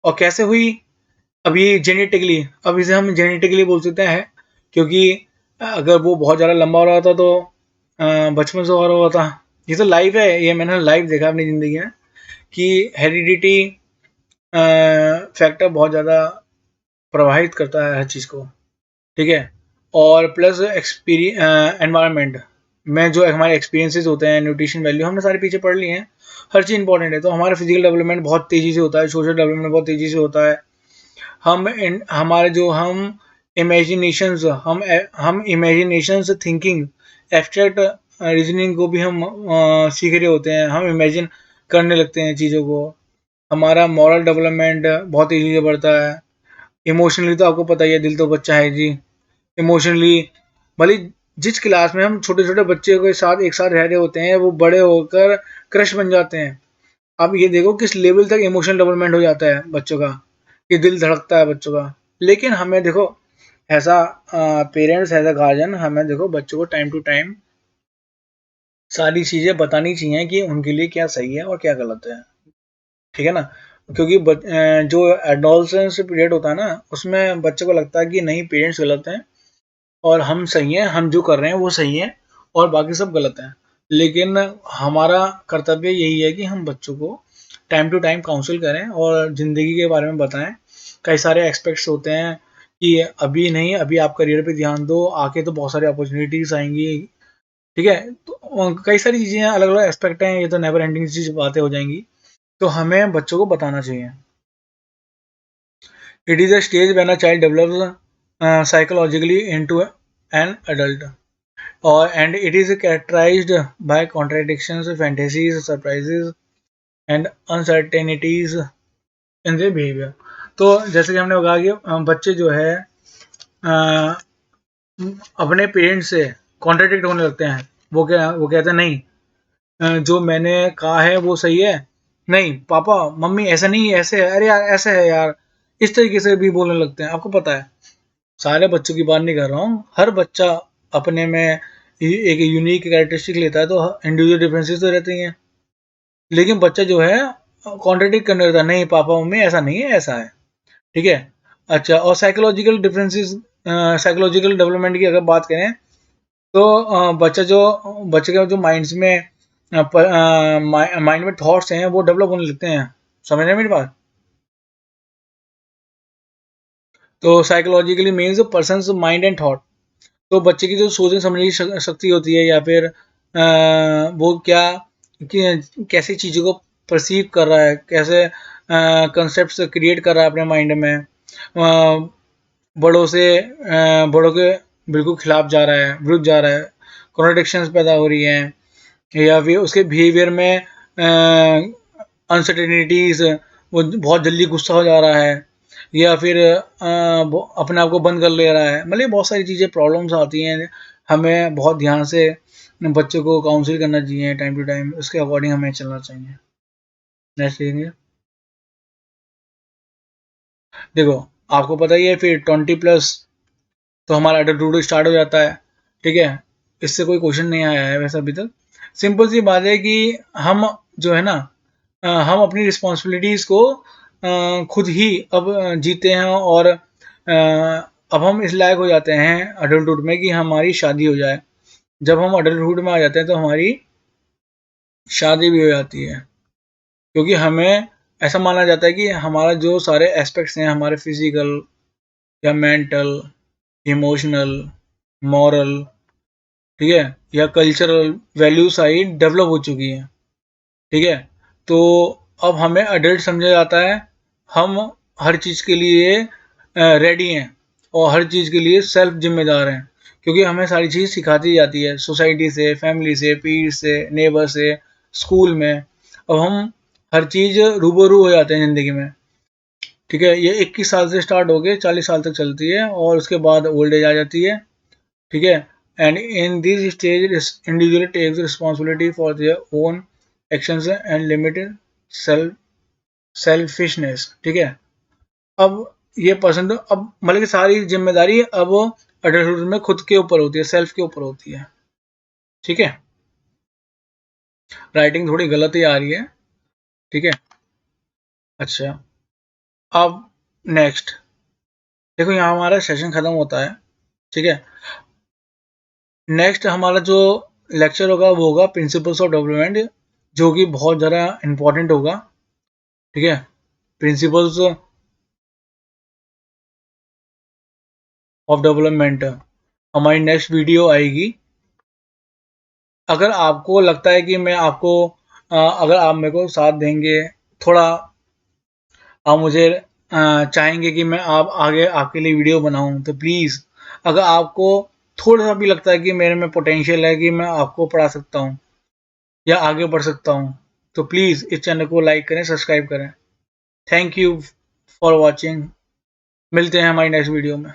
Speaker 1: और कैसे हुई? अब ये जेनेटिकली, अब इसे हम जेनेटिकली बोल सकते हैं, क्योंकि अगर वो बहुत ज़्यादा लंबा हो रहा था तो बचपन से और हुआ था। ये तो लाइफ है, ये मैंने लाइव देखा अपनी ज़िंदगी में कि हेरिडिटी फैक्टर बहुत ज़्यादा प्रभावित करता है हर चीज़ को। ठीक है, और प्लस एनवायरनमेंट में जो हमारे एक्सपीरियंसेस होते हैं, न्यूट्रिशन वैल्यू हमने सारे पीछे पढ़ लिए हैं। हर चीज़ इंपॉर्टेंट है, तो हमारा फिजिकल डेवलपमेंट बहुत तेज़ी से होता है, सोशल डेवलपमेंट बहुत तेज़ी से होता है। हमारे जो हम इमेजिनेशंस थिंकिंग, एब्स्ट्रैक्ट रीजनिंग को भी हम सीख रहे होते हैं, हम इमेजिन करने लगते हैं चीज़ों को। हमारा मॉरल डेवलपमेंट बहुत तेज़ी से बढ़ता है। इमोशनली तो आपको पता ही है, दिल तो बच्चा है जी। इमोशनली भले जिस क्लास में हम छोटे छोटे बच्चे के साथ एक साथ रह रहे होते हैं, वो बड़े होकर क्रश बन जाते हैं। आप ये देखो किस लेवल तक इमोशनल डेवलपमेंट हो जाता है बच्चों का, कि दिल धड़कता है बच्चों का। लेकिन हमें देखो, ऐसा पेरेंट्स, एज अ गार्जियन, हमें देखो बच्चों को टाइम टू टाइम सारी चीज़ें बतानी चाहिए कि उनके लिए क्या सही है और क्या गलत है। ठीक है ना, क्योंकि जो एडोलसेंस पीरियड होता है ना, उसमें बच्चे को लगता है कि नहीं, पेरेंट्स गलत हैं और हम सही हैं, हम जो कर रहे हैं वो सही है और बाकी सब गलत हैं। लेकिन हमारा कर्तव्य यही है कि हम बच्चों को टाइम टू टाइम काउंसिल करें और ज़िंदगी के बारे में बताएं। कई सारे एस्पेक्ट्स होते हैं कि अभी नहीं, अभी आप करियर पे ध्यान दो, आके तो बहुत सारी अपॉर्चुनिटीज आएंगी, ठीक है। तो कई सारी चीजें अलग अलग एस्पेक्ट हैं, ये तो नेवर एंडिंग चीज बातें हो जाएंगी, तो हमें बच्चों को बताना चाहिए। It is a stage when a child develops psychologically into an adult, और and it is characterized by contradictions, fantasies, surprises and uncertainties in their behaviour. तो जैसे कि हमने कहा कि बच्चे जो है अपने पेरेंट्स से कॉन्ट्राडिक्ट होने लगते हैं। वो कहते हैं नहीं, जो मैंने कहा है वो सही है, नहीं पापा मम्मी ऐसा नहीं है, ऐसे है, अरे यार ऐसे है यार, इस तरीके से भी बोलने लगते हैं। आपको पता है, सारे बच्चों की बात नहीं कर रहा हूँ, हर बच्चा अपने में एक यूनिक कैरेक्टरिस्टिक लेता है, तो इंडिविजुअल डिफरेंसेस तो रहते ही हैं, लेकिन बच्चा जो है कॉन्ट्रडिक्ट करने लगता है, नहीं पापा मम्मी ऐसा नहीं है, ऐसा है, ठीक है। अच्छा, और साइकोलॉजिकल डिफरेंसेस, साइकोलॉजिकल डेवलपमेंट की अगर बात करें, तो बच्चे के जो माइंड में थॉट्स हैं वो डेवलप होने लगते हैं। समझ रहे हैं मेरी बात? तो psychologically means person mind and thought. तो बच्चे की जो सोचने समझने की शक्ति होती है, या फिर वो क्या कैसी चीज़ों को परसीव कर रहा है, कैसे कंसेप्ट क्रिएट कर रहा है अपने माइंड में, बड़ों से बड़ों के बिल्कुल खिलाफ जा रहा है, विरुद्ध जा रहा है, कॉन्ट्रडिक्शंस पैदा हो रही हैं, या फिर उसके बिहेवियर में अनसर्टेनिटीज, वो बहुत जल्दी गुस्सा हो जा रहा है, या फिर वो अपने आप को बंद कर ले रहा है, मतलब बहुत सारी चीज़ें प्रॉब्लम्स आती हैं। हमें बहुत ध्यान से बच्चों को काउंसिल करना चाहिए टाइम टू टाइम, उसके अकॉर्डिंग हमें चलना चाहिए। नेक्स्ट देखेंगे। देखो, आपको पता ही है फिर 20+ तो हमारा एडल्टहुड स्टार्ट हो जाता है, ठीक है। इससे कोई क्वेश्चन नहीं आया है वैसे अभी तक। सिंपल सी बात है कि हम जो है ना, हम अपनी रिस्पॉन्सिबिलिटीज़ को खुद ही अब जीते हैं, और अब हम इस लायक हो जाते हैं अडल्टहुड में कि हमारी शादी हो जाए। जब हम अडल्टहुड में आ जाते हैं तो हमारी शादी भी हो जाती है, क्योंकि हमें ऐसा माना जाता है कि हमारा जो सारे एस्पेक्ट्स हैं, हमारे फिजिकल या मेंटल, इमोशनल, मॉरल, ठीक है, या कल्चरल वैल्यू सारी डेवलप हो चुकी हैं, ठीक है। तो अब हमें अडल्ट समझा जाता है, हम हर चीज़ के लिए रेडी हैं, और हर चीज़ के लिए सेल्फ जिम्मेदार हैं, क्योंकि हमें सारी चीज़ सिखाती जाती है सोसाइटी से, फैमिली से, पीर से, नेबर से, स्कूल में। अब हम हर चीज़ रूबरू हो जाते हैं ज़िंदगी में, ठीक है। ये 21 साल से स्टार्ट हो के 40 साल तक चलती है, और उसके बाद ओल्ड एज आ जाती है, ठीक है। And in this stage individual takes responsibility for their own actions and limited self selfishness, ठीक है। अब ये पर्सन तो अब मतलब कि सारी जिम्मेदारी अब अडल्टहुड में खुद के ऊपर होती है, सेल्फ के ऊपर होती है, ठीक है। राइटिंग थोड़ी गलत ही आ रही है, ठीक है। अच्छा, अब नेक्स्ट देखो, यहाँ हमारा सेशन खत्म होता है, ठीक है। नेक्स्ट हमारा जो लेक्चर होगा वो होगा प्रिंसिपल्स ऑफ डेवलपमेंट, जो कि बहुत ज़्यादा इम्पोर्टेंट होगा, ठीक है। प्रिंसिपल्स ऑफ डेवलपमेंट हमारी नेक्स्ट वीडियो आएगी। अगर आपको लगता है कि मैं आपको अगर आप मेरे को साथ देंगे, थोड़ा आप मुझे चाहेंगे कि मैं आप आगे आपके लिए वीडियो बनाऊं, तो प्लीज़, अगर आपको थोड़ा सा भी लगता है कि मेरे में पोटेंशियल है कि मैं आपको पढ़ा सकता हूं या आगे बढ़ सकता हूं, तो प्लीज़ इस चैनल को लाइक करें, सब्सक्राइब करें। Thank you for watching. मिलते हैं हमारी नेक्स्ट वीडियो में।